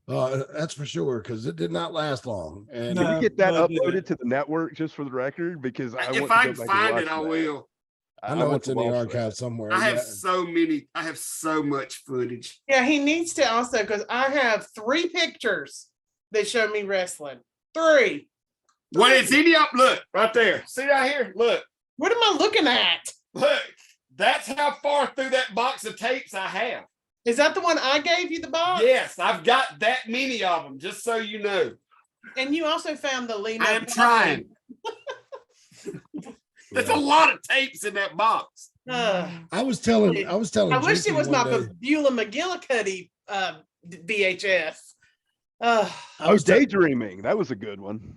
That's for sure, because it did not last long. And Can we get that No, uploaded to the network just for the record? Because I If want to I go can back and find watch it, I that. will. I know want it's to in the watch archive that. somewhere. I have Yeah. I have so much footage. yeah, he needs to also, because I have 3 pictures that show me wrestling. 3. When it's in the look right there. See right here? Look. What am I looking at? Look. That's how far through that box of tapes I have. Is that the one I gave you the box? Yes, I've got that many of them, just so you know. And you also found the Lena. I am trying. There's a lot of tapes in that box. I was telling I wish it Jinky was one my day- Beulah McGillicuddy VHS. I was daydreaming. That was a good one.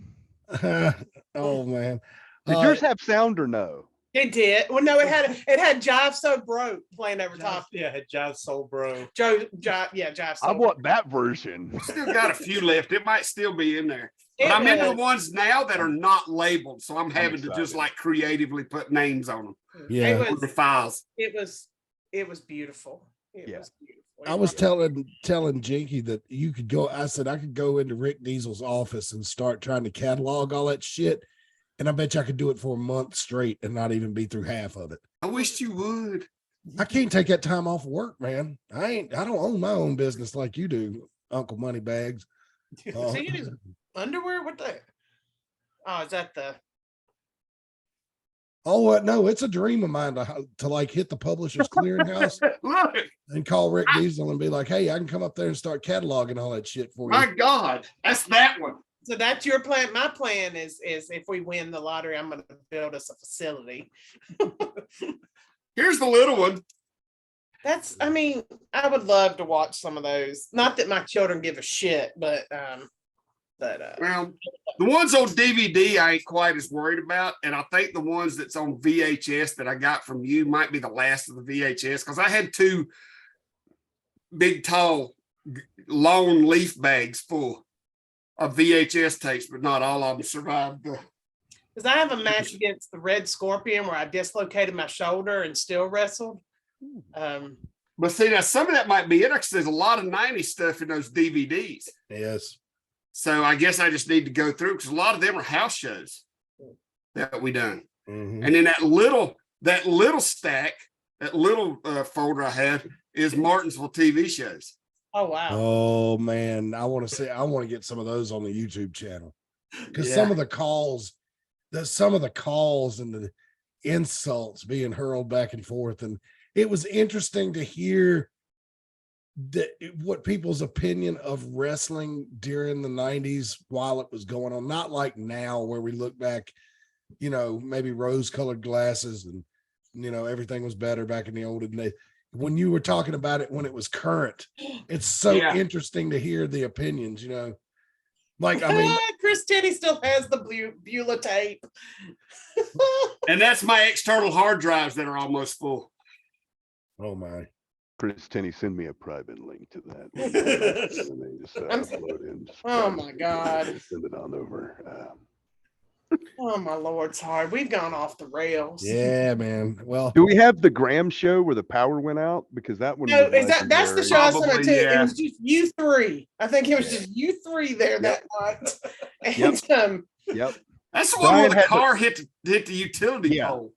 Oh man. Did yours have sound or no? It did. Well, no, it had Jive So Broke playing over top. Yeah, had Jive Soul Bro. Jive So. I want that version. Still got a few left. It might still be in there. But It I'm into the was- ones now that are not labeled. So I'm having to just excited. like creatively put names on them. Yeah. It On the was, files. it was beautiful. It Yeah. was beautiful. I was telling Jinky that you could go. I said I could go into Rick Diesel's office and start trying to catalog all that shit, and I bet you I could do it for a month straight and not even be through half of it. I wish you would. I can't take that time off work, man. I don't own my own business like you do, Uncle Moneybags. See his underwear? What the? Oh, is that the? Oh no, it's a dream of mine to like hit the Publishers Clearinghouse Look, and call Rick Diesel and be like, "Hey, I can come up there and start cataloging all that shit for you." my God, that's that one. So that's your plan. My plan is if we win the lottery, I'm going to build us a facility. Here's the little one. I mean, I would love to watch some of those. Not that my children give a shit, but Well, the ones on DVD I ain't quite as worried about, and I think the ones that's on VHS that I got from you might be the last of the VHS, because I had 2 big, tall, long leaf bags full of VHS tapes, but not all of them survived. because I have a match against the Red Scorpion where I dislocated my shoulder and still wrestled. But see, now some of that might be it, because there's a lot of 90s stuff in those DVDs. Yes. So I guess I just need to go through, because a lot of them are house shows that we done. Mhm. And then that little stack, that little folder I had is Martinsville TV shows. Oh wow. Oh man, I want to get some of those on the YouTube channel, because some of the calls and the insults being hurled back and forth, and it was interesting to hear what people's opinion of wrestling during the 90s while it was going on, not like now where we look back, maybe rose-colored glasses and everything was better back in the olden days. When you were talking about it when it was current, it's so interesting to hear the opinions, like, I mean, Chris Tenney still has the Beulah tape. And that's my external hard drives that are almost full. oh my. Chris Tenney, send me a private link to that. Oh my God. Send it on over. Oh my Lord, sorry. We've gone off the rails. Yeah, man. Well, Do we have the Graham show where the power went out? Because that one. No, was that's the legendary. show I sent it to. Yeah. It was just you three. I think it was just you three there that night. And Yep. That's the one Brian where the had car hit the utility pole.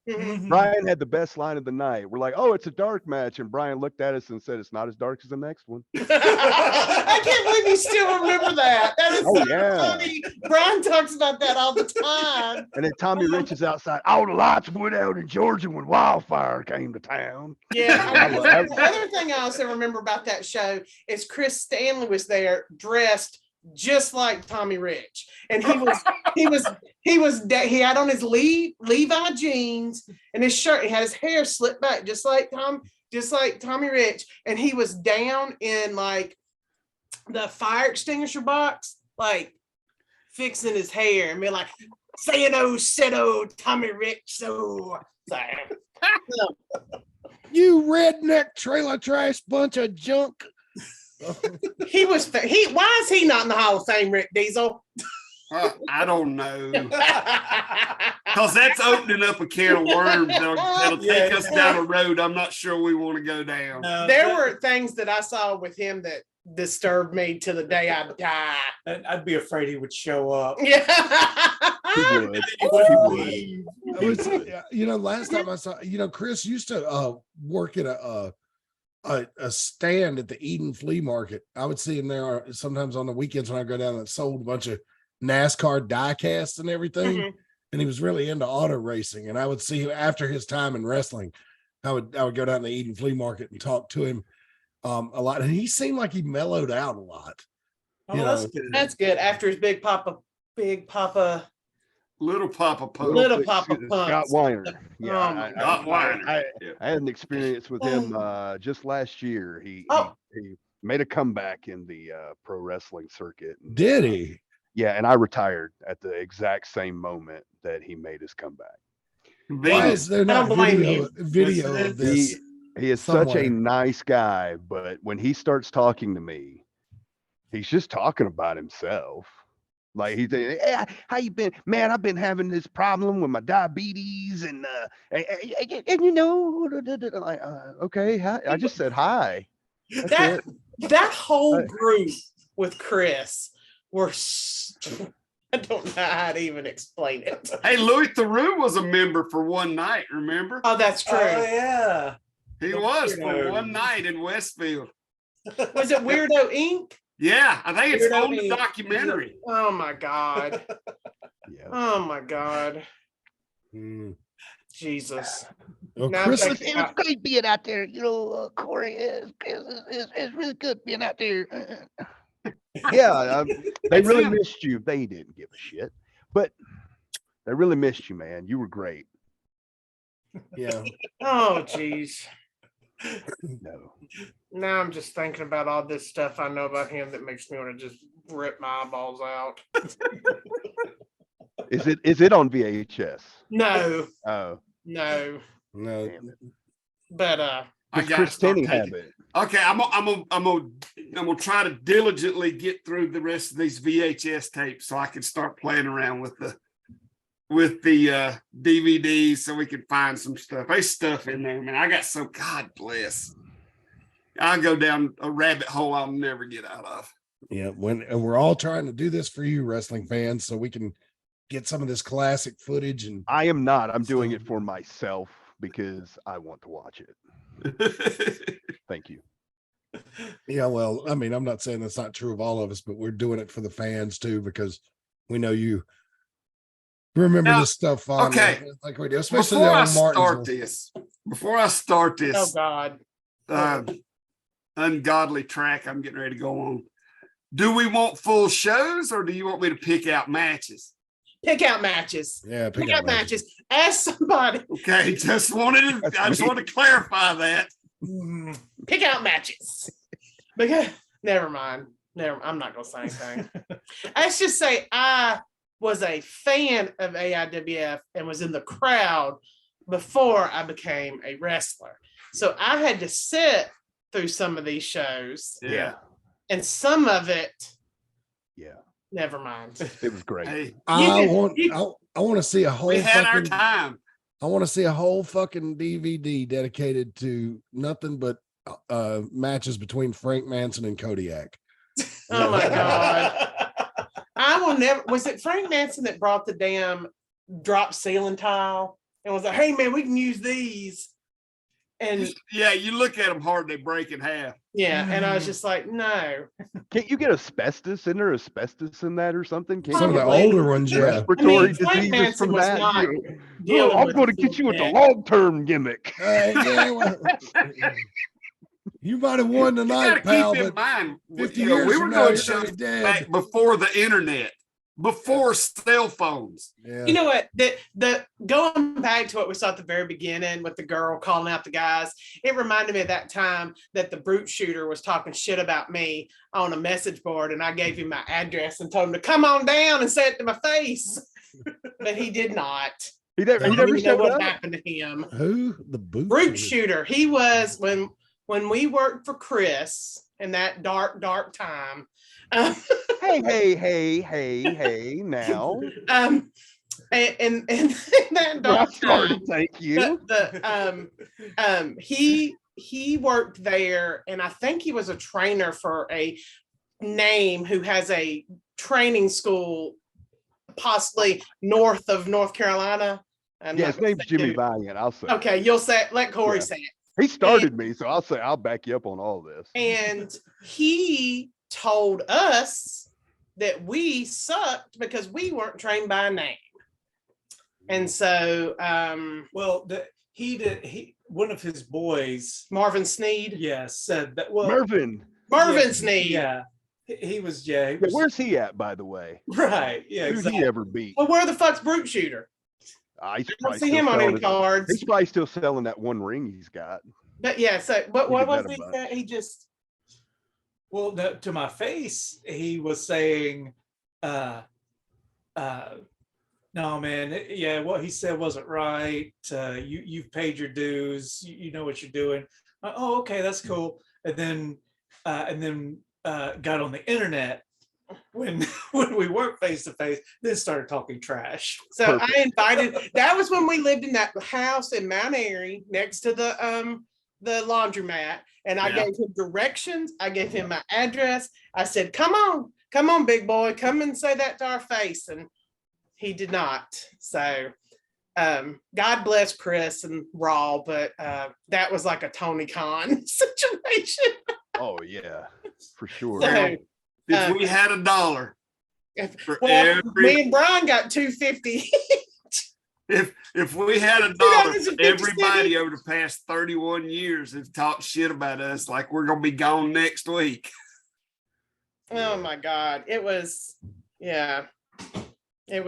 Brian had the best line of the night. We're like, oh, it's a dark match. And Brian looked at us and said, it's not as dark as the next one. I can't believe you still remember that. That is so yeah. funny. Brian talks about that all the time. And then Tommy Rich is outside. All the lights went out in Georgia when wildfire came to town. Yeah. The other thing I also remember about that show is Chris Stanley was there dressed just like Tommy Rich, and he had on his Levi jeans and his shirt. He had his hair slicked back just like Tommy Rich, and he was down in like the fire extinguisher box, like fixing his hair and be like, saying oh said oh Tommy Rich so. you redneck trailer trash bunch of junk. Why is he not in the Hall of Fame, Rick Diesel? I don't know. Because that's opening up a can of worms that'll take us down a road I'm not sure we want to go down. There were things that I saw with him that disturbed me to the day I die. I'd be afraid he would show up. Yeah. He would. Last time I saw, Chris used to work at a stand at the Eden Flea Market. I would see him there sometimes on the weekends when I go down and sold a bunch of NASCAR die casts and everything. And he was really into auto racing. And I would see him after his time in wrestling. I would go down to the Eden Flea Market and talk to him a lot. And he seemed like he mellowed out a lot. That's good. That's good. After his Little Papa Scott Weiner. Yeah, Scott Weiner. I had an experience with him just last year. He made a comeback in the pro wrestling circuit. Did he? Yeah, and I retired at the exact same moment that he made his comeback. Why is there not video of this? He is such a nice guy, but when he starts talking to me, he's just talking about himself. Like he's saying, hey, how you been? Man, I've been having this problem with my diabetes and like, okay, hi. I just said hi. That whole group with Chris were I don't know how to even explain it. Hey, Louis Theroux was a member for one night, remember? Oh, that's true. Oh, yeah. He was for one night in Westfield. Was it Weirdo Inc.? Yeah, I think it's on the documentary. Oh my God. Oh my God. Jesus. Well, Chris, it was great being out there. Corey, it's really good being out there. Yeah, they really missed you. They didn't give a shit, but they really missed you, man. You were great. Yeah. Oh, geez. No. Now I'm just thinking about all this stuff I know about him that makes me want to just rip my eyeballs out. Is it on VHS? No. Oh. No. No. But I got Chris Tenney have it. Okay, I'm gonna try to diligently get through the rest of these VHS tapes so I can start playing around with the DVDs so we can find some stuff. There's stuff in there, man. I got God bless. I'll go down a rabbit hole I'll never get out of. Yeah, and we're all trying to do this for you, wrestling fans, so we can get some of this classic footage. And I am not. I'm doing it for myself because I want to watch it. Thank you. Yeah, well, I mean, I'm not saying that's not true of all of us, but we're doing it for the fans too, because we know you remember Now, this stuff fondly, okay. like we do, especially Before I on start Martinsville. Oh God. uh, ungodly track I'm getting ready to go on, do we want full shows or do you want me to pick out matches? Pick out matches. Yeah, Pick out matches. Ask somebody. Okay, I just wanted to clarify that. Pick out matches. Because never mind. I'm not gonna say anything. Let's just say I was a fan of AIWF and was in the crowd before I became a wrestler. So I had to sit through some of these shows. Yeah. And some of it, Yeah. never mind. It was great. Hey, I want to see a whole we had our fucking time. I want to see a whole fucking DVD dedicated to nothing but matches between Frank Manson and Kodiak. Oh my God. I will never. Was it Frank Manson that brought the damn drop ceiling tile and was like, hey man, we can use these? And Yeah, you look at them hard, they break in half. yeah, and I was just like, no. Can't you get asbestos? Isn't there asbestos in that or something? Can't Some of you the get older ones, yeah. respiratory Frank diseases Manson from was that? not No, I'm with going to the get you with the neck. long-term gimmick. Yeah, well, you might have won You tonight, gotta pal, keep in but mind, 50 you know, years we from were now, doing you're gonna shows be dead. back before the internet, before cell phones. Yeah. You know what? The going back to what we saw at the very beginning with the girl calling out the guys, it reminded me of that time that the brute shooter was talking shit about me on a message board, and I gave him my address and told him to come on down and say it to my face. But he did not. He I never don't even know showed what up. happened to him. Who? The Brute shooter. He was when we worked for Chris in that dark time. Hey, now. And that dark time, Thank you. he worked there, and I think he was a trainer for a name who has a training school possibly north of North Carolina. Yeah, his name's Jimmy Valiant. I'll say. Okay, you'll say it. Let Corey say it. He started me, so I'll back you up on all this. And he told us that we sucked because we weren't trained by a name. And so Well, one of his boys, Marvin Sneed. said that. Well, Marvin Sneed. Yeah, he was. Yeah, where's he at, by the way? Right. Yeah. Who's Exactly. he ever beat? Well, where the fuck's Brute Shooter? He's I don't probably see still him on selling any it. cards. He's probably still selling that one ring he's got. But yeah, so but He what did was that a he bunch. saying? He just Well, to my face, he was saying, "No, man. Yeah, what he said wasn't right. You've paid your dues. You know what you're doing. Oh, okay, that's cool." And then got on the internet when we weren't face to face. Then started talking trash. so Perfect. I invited. That was when we lived in that house in Mount Airy next to the laundromat, and I Yeah. gave him directions. I gave him my address. I said, "Come on, big boy, come and say that to our face," and he did not. So God bless Chris and Raw, but that was like a Tony Khan situation. Oh yeah, for sure. So, If we had $1 for well, every, me and Brian got $2.50. if we had $1 for $2.50. everybody over the past 31 years have talked shit about us, like we're gonna be gone next week. Oh my God. It was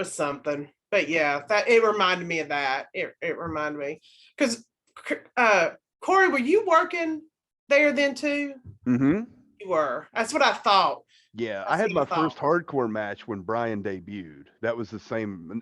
something. But yeah, that it reminded me of that. It reminded me. Because Corey, were you working there then too? Mm-hmm. You were. That's what I thought. Yeah, That's I had what my I first hardcore match when Brian debuted. That was the same.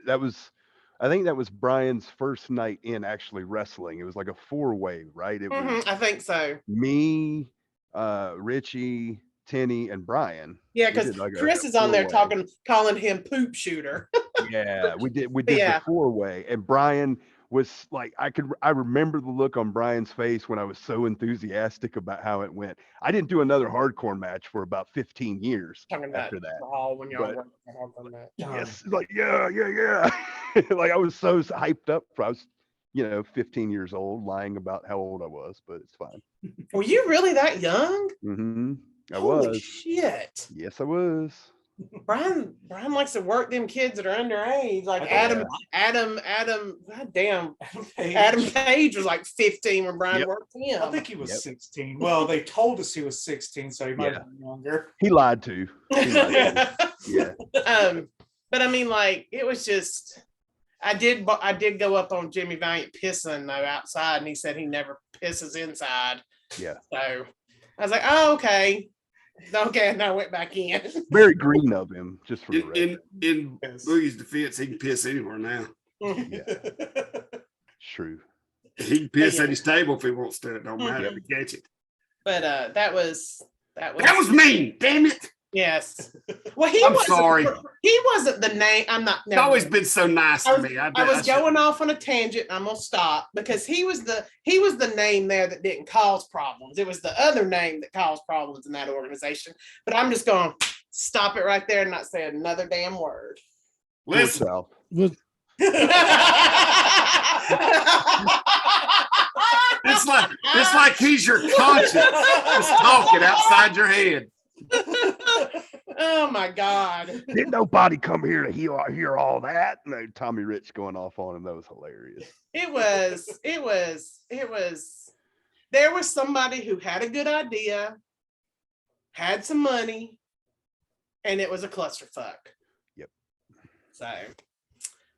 I think that was Brian's first night in actually wrestling. It was like a 4-way, right? It was I think so. me, Richie, Tenny, and Brian. Yeah, We because did like a Chris is on there 4-way. calling him Poop Shooter. Yeah, we did Yeah. the 4-way, and Brian was like, I remember the look on Brian's face when I was so enthusiastic about how it went. I didn't do another hardcore match for about 15 years Talking about after that. Raw when y'all But- worked on that. Yes, like yeah. Like I was so hyped up. I was you know, 15 years old, lying about how old I was, but it's fine. Were you really that young? Mm-hmm. I Holy was. shit. Yes, I was. Brian likes to work them kids that are underage. Like Okay. Adam, god damn. Page. Adam Page was like 15 when Brian Yep. worked him. I think he was Yep. 16. Well, they told us he was 16, so he might have been younger. He lied to. He lied to. Yeah. But I mean, like, it was just, I did go up on Jimmy Valiant pissing though outside, and he said he never pisses inside. Yeah. So I was like, oh, okay. And I went back in. Very green of him, just for the record. In Yes. Boogie's defense, he can piss anywhere now. True. He can piss Yeah. at his table if he wants to. It don't matter if he catch it. But that was That was mean. Damn it. yes. Well, I'm sorry. He wasn't the name. I'm not. He's always been so nice to me. I was going off on a tangent. I'm gonna stop because he was the name there that didn't cause problems. It was the other name that caused problems in that organization. But I'm just going to stop it right there and not say another damn word. North Listen. South. Well, It's like he's your conscience just talking outside your head. Oh my God. Didn't nobody come here to hear all that? No, Tommy Rich going off on him. That was hilarious. It was, there was somebody who had a good idea, had some money, and it was a clusterfuck. Yep. So,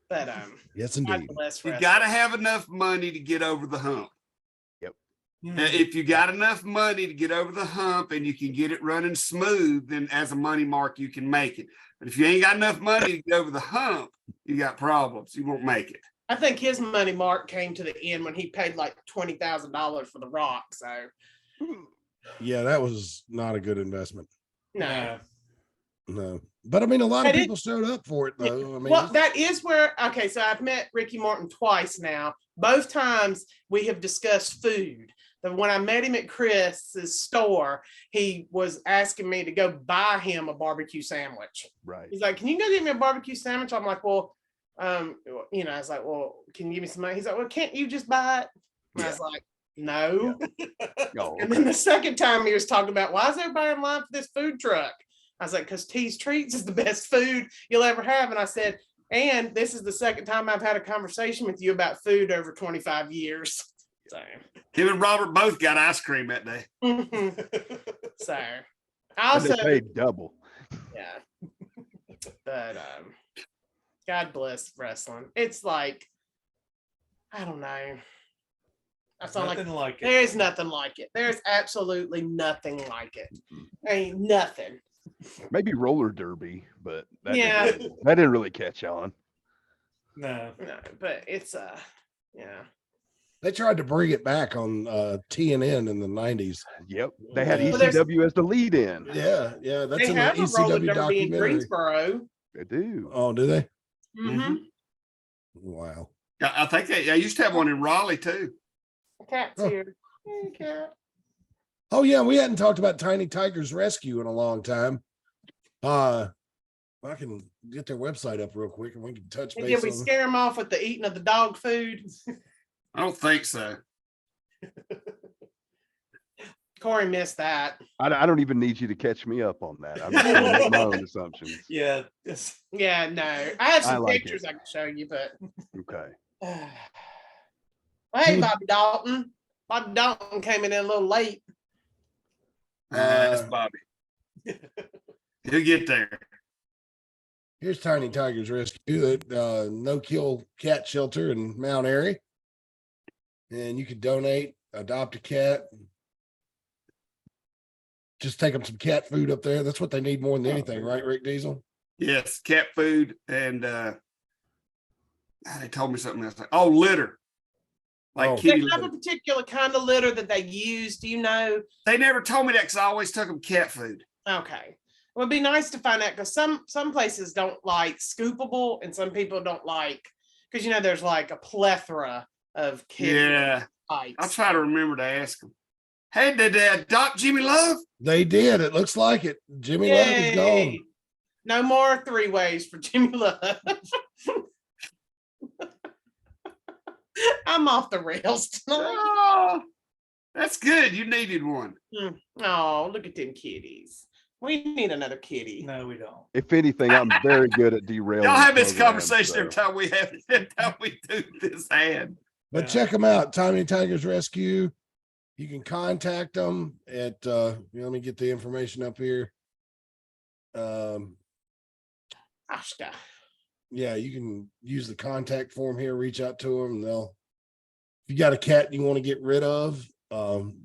but, yes, God indeed. bless You wrestling. got to have enough money to get over the hump. If you got enough money to get over the hump and you can get it running smooth, then as a money mark, you can make it. But if you ain't got enough money to get over the hump, you got problems. You won't make it. I think his money mark came to the end when he paid like $20,000 for The Rock. So, Yeah, that was not a good investment. no. No. But I mean, a lot I of did- people showed up for it, though. I mean, Well, that is where, okay, so I've met Ricky Morton twice now. Both times we have discussed food. When I met him at Chris's store, he was asking me to go buy him a barbecue sandwich. Right. He's like, can you go get me a barbecue sandwich? I'm like, well, I was like, well, can you give me some money? He's like, well, can't you just buy it? And I was like, no. Oh, And then the second time he was talking about, why is everybody in line for this food truck? I was like, because T's Treats is the best food you'll ever have. And I said, and this is the second time I've had a conversation with you about food over 25 years. So, Him and Robert both got ice cream that day. so I and also, they paid double. yeah. But God bless wrestling. It's like, I don't know. I sound like Nothing like it. there's nothing like it. There's absolutely nothing like it. Ain't nothing. Maybe roller derby, but that Yeah. that didn't really catch on. No. No, but it's yeah. they tried to bring it back on TNN in the 90s. Yep. They had Well, there's- ECW as the lead in. Yeah, yeah. That's They in the have a roller ECW derby in documentary. Greensboro. They do. Oh, do they? Mm-hmm. Wow. I think I used to have one in Raleigh too. Cat's Oh. here. Hey, cat. Oh, yeah. We hadn't talked about Tiny Tiger's Rescue in a long time. I can get their website up real quick and we can touch And base did we on it. scare them off with the eating of the dog food? I don't think so. Corey missed that. I don't even need you to catch me up on that. I'm just going to make my own assumptions. Yeah. It's, Yeah, no. I have some like pictures I can show you, but Okay. hey, Bobby Dalton. Bobby Dalton came in a little late. That's Bobby. He'll get there. Here's Tiny Tiger's Rescue, that no-kill cat shelter in Mount Airy. And you could donate, adopt a cat. Just take them some cat food up there. That's what they need more than anything, right, Rick Diesel? Yes, cat food and they told me something else. Oh, litter. Like Oh. They kitty have a litter. particular kind of litter that they use. Do you know? They never told me that because I always took them cat food. Okay. It would be nice to find out because some places don't like scoopable and some people don't like, because there's like a plethora of kitty Yeah. types. I'll try to remember to ask them. Hey, did they adopt Jimmy Love? They did. It looks like it. Jimmy Love is gone. Yay. No more three ways for Jimmy Love. I'm off the rails tonight. Oh, that's good. You needed one. Oh, look at them kitties. We need another kitty. No, we don't. If anything, I'm very good at derailing. Y'all have this programs, conversation so. every time we do this ad. But check them out, Tommy Tigers Rescue. You can contact them at let me get the information up here. Ashka. Yeah, you can use the contact form here, reach out to them. They'll, if you got a cat you want to get rid of, Don't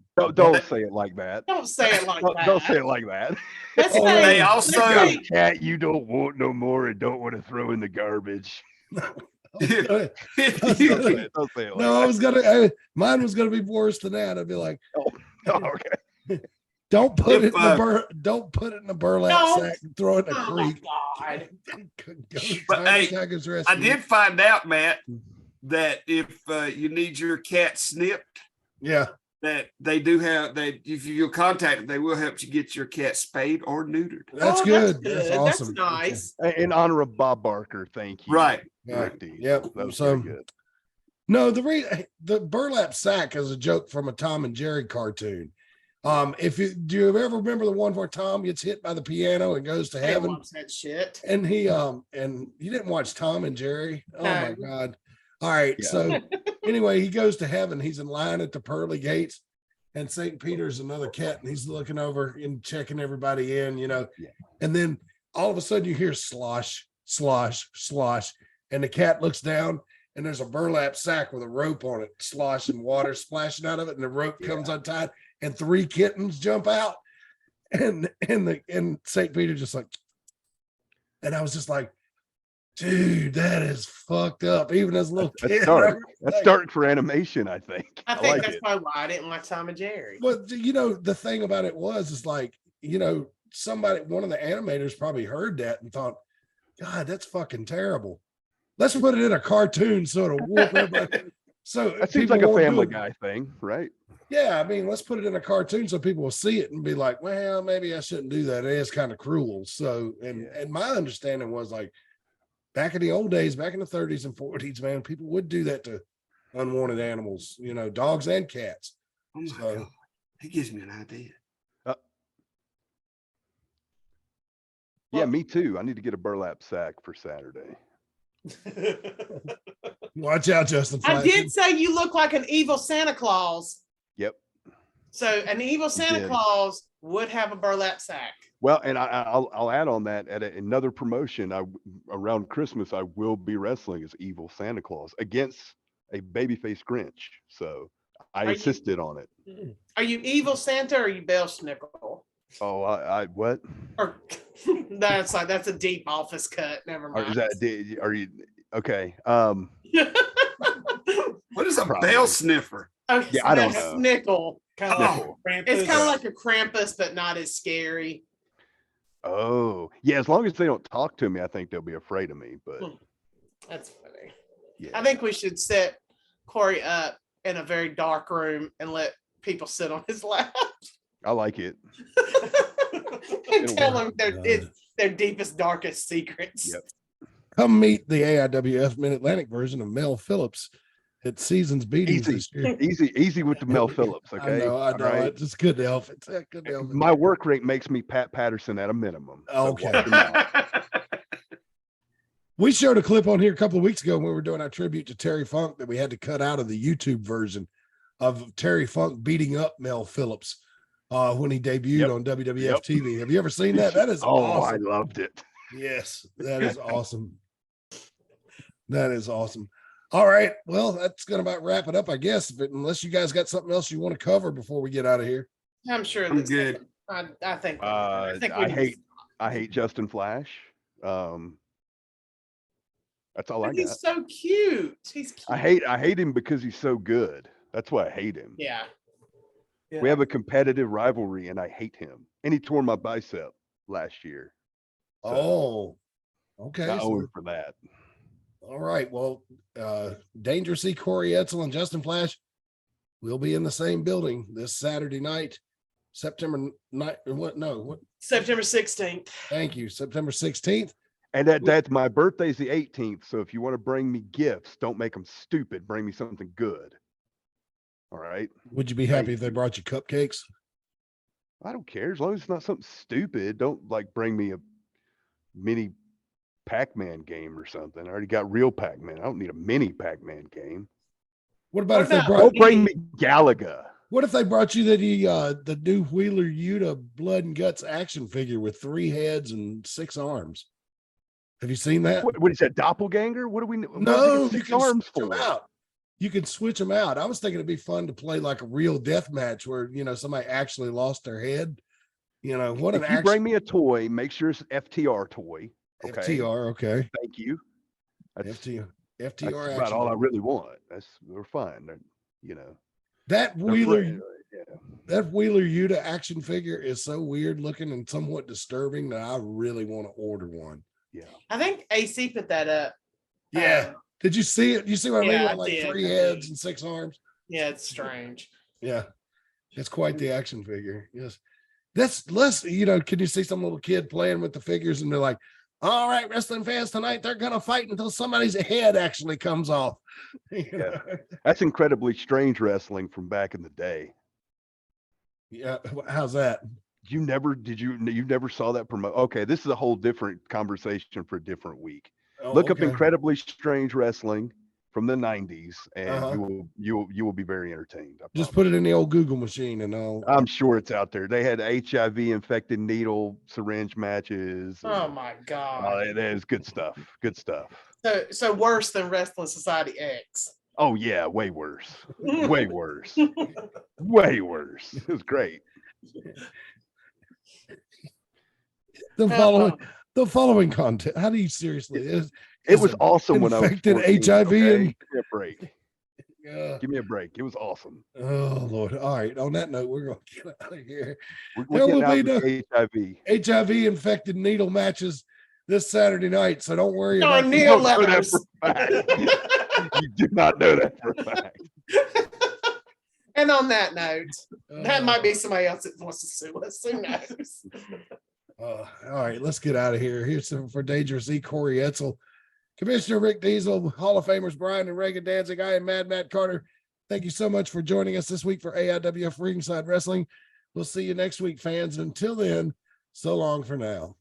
say it like that. Don't say it like that. Don't say it like that. Let's Oh, say, They let's also- Got say- a cat you don't want no more and don't want to throw in the garbage. Don't say it like No, I was gonna. Mine was gonna be worse than that. I'd be like, that. Okay. don't put If, it in the burlap Don't. sack and throw it in a Oh my creek. God. Go to But, Tommy hey, Tigers I Rescue. did find out, Matt, that if you need your cat snipped, Yeah, that they do have if you'll contact them, they will help you get your cat spayed or neutered. that's Oh, good. That's awesome. That's nice. In honor of Bob Barker, thank you. Right. Yeah. Ricky. Yep. That was So- very good. No, the burlap sack is a joke from a Tom and Jerry cartoon. Do you ever remember the one where Tom gets hit by the piano and goes to I didn't heaven? watch that shit. And and you didn't watch Tom and Jerry? Oh my No. God. All right. Yeah. So anyway, he goes to heaven. He's in line at the pearly gates, and St. Peter's another cat, and he's looking over and checking everybody in, Yeah. and then all of a sudden you hear slosh, slosh, slosh, and the cat looks down and there's a burlap sack with a rope on it, slosh and water splashing out of it, and the rope comes untied, and 3 kittens jump out, and St. Peter just like, and I was just like, dude, that is fucked up. Even as a little That's kid. dark. That's dark for animation, I think. I think like that's it. probably why I didn't watch Tom and Jerry. But the thing about it is like, one of the animators probably heard that and thought, God, that's fucking terrible. Let's put it in a cartoon so it'll whoop everybody. So That seems people like a won't do Family it. Guy thing, right? Yeah, I mean, let's put it in a cartoon so people will see it and be like, well, maybe I shouldn't do that. It is kind of cruel. So, and my understanding was like, back in the old days, back in the 30s and 40s, man, people would do that to unwanted animals, dogs and cats. Oh my So- God. He gives me an idea. Yeah, me too. I need to get a burlap sack for Saturday. Watch out, Justin. I Flash. did say you look like an evil Santa Claus. Yep. So an evil Santa did. Claus would have a burlap sack. Well, and I'll add on that at another promotion. Around Christmas, I will be wrestling as Evil Santa Claus against a babyface Grinch. So I Are you- insisted on it. Are you evil Santa or are you Bell Schnickel? Oh, I what? Or that's a deep office cut. Never Or mind. is that? Are you okay? What is a Probably. bell sniffer? Okay, Yeah, I don't that's know. Snickle. Kind of Oh, like It's Krampus. kind of like a Krampus, but not as scary. Oh, yeah. As long as they don't talk to me, I think they'll be afraid of me. But That's funny. yeah, I think we should set Corey up in a very dark room and let people sit on his lap I like it. and It'll tell work. them their deepest, darkest secrets. Yep. Come meet the AIWF Mid-Atlantic version of Mel Phillips at Seasons Beatings Easy. this year. Easy with the Mel Phillips. Okay, I know. All right? I just couldn't help it. I couldn't help it. My work rate makes me Pat Patterson at a minimum. So Okay. watch him out. We showed a clip on here a couple of weeks ago when we were doing our tribute to Terry Funk that we had to cut out of the YouTube version of Terry Funk beating up Mel Phillips when he debuted Yep. on WWF Yep. TV. Have you ever seen that? That is Oh, awesome. I loved it. Yes, that is awesome. That is awesome. All right. Well, that's going to about wrap it up, I guess. But unless you guys got something else you want to cover before we get out of here. I'm sure I'm that's good. I think. I hate Justin Flash. That's all I got. He's so cute. He's cute. I hate him because he's so good. That's why I hate him. Yeah. Yeah. We have a competitive rivalry, and I hate him. And he tore my bicep last year. Oh, okay. I so- owe him for that. all right. Well, Dangerously, Corey Edsel, and Justin Flash will be in the same building this Saturday night, September 9th. Or what? No, what? September 16th. Thank you. September 16th. And that's my birthday's the 18th. So if you want to bring me gifts, don't make them stupid. Bring me something good. All right. Would you be happy if they brought you cupcakes? I don't care as long as it's not something stupid. Don't like bring me a mini Pac-Man game or something. I already got real Pac-Man. I don't need a mini Pac-Man game. What about if they about- brought? Don't bring me Galaga. What if they brought you the new Wheeler Yuta Blood and Guts action figure with 3 heads and 6 arms? Have you seen that? What is that, doppelganger? What do we? No, you six can arms switch them for? out. You can switch them out. I was thinking it'd be fun to play like a real death match where somebody actually lost their head. What an If you action bring me a toy, make sure it's FTR toy. Okay. FTR. Okay, Thank you. That's FTR. that's FTR about action. all I really want. We're fine. That They're Wheeler, free. Yeah. that Wheeler Yuta action figure is so weird looking and somewhat disturbing that I really want to order one. I think AC put that up. Yeah. Did you see it? You see what I mean? Yeah, I Like did. 3 heads and 6 arms. Yeah, it's strange. Yeah. It's quite the action figure. Yes. That's less, can you see some little kid playing with the figures and they're like, all right, wrestling fans tonight, they're going to fight until somebody's head actually comes off. Yeah. That's incredibly strange wrestling from back in the day. Yeah. How's that? You never saw that promote? Okay, this is a whole different conversation for a different week. Oh, Look up okay. incredibly strange wrestling from the 90s, and Uh-huh. you will be very entertained. I Just promise. put it in the old Google machine and I'll. I'm sure it's out there. They had HIV infected needle syringe matches. Oh my God. That is good stuff. Good stuff. So worse than Wrestling Society X. Oh yeah, way worse. Way worse. Way worse. It was great. The following content. How do you seriously? It was awesome when I was infected 14, HIV okay? and. Give me a break. Yeah. Give me a break. It was awesome. Oh Lord! All right. On that note, we're going to get out of here. We're There getting will out be of the HIV. HIV infected needle matches this Saturday night, so don't worry No, about. You Neil don't know that Levers. for a fact. You do not know that for a fact. And on that note, that Uh, might be somebody else that wants to sue us. Who knows? all right, let's get out of here. Here's some for Dangerous E. Corey Edsel, Commissioner Rick Diesel, Hall of Famers Brian and Reagan Danzig. I am Mad Matt Carter. Thank you so much for joining us this week for AIWF Ringside Wrestling. We'll see you next week, fans. Until then, so long for now.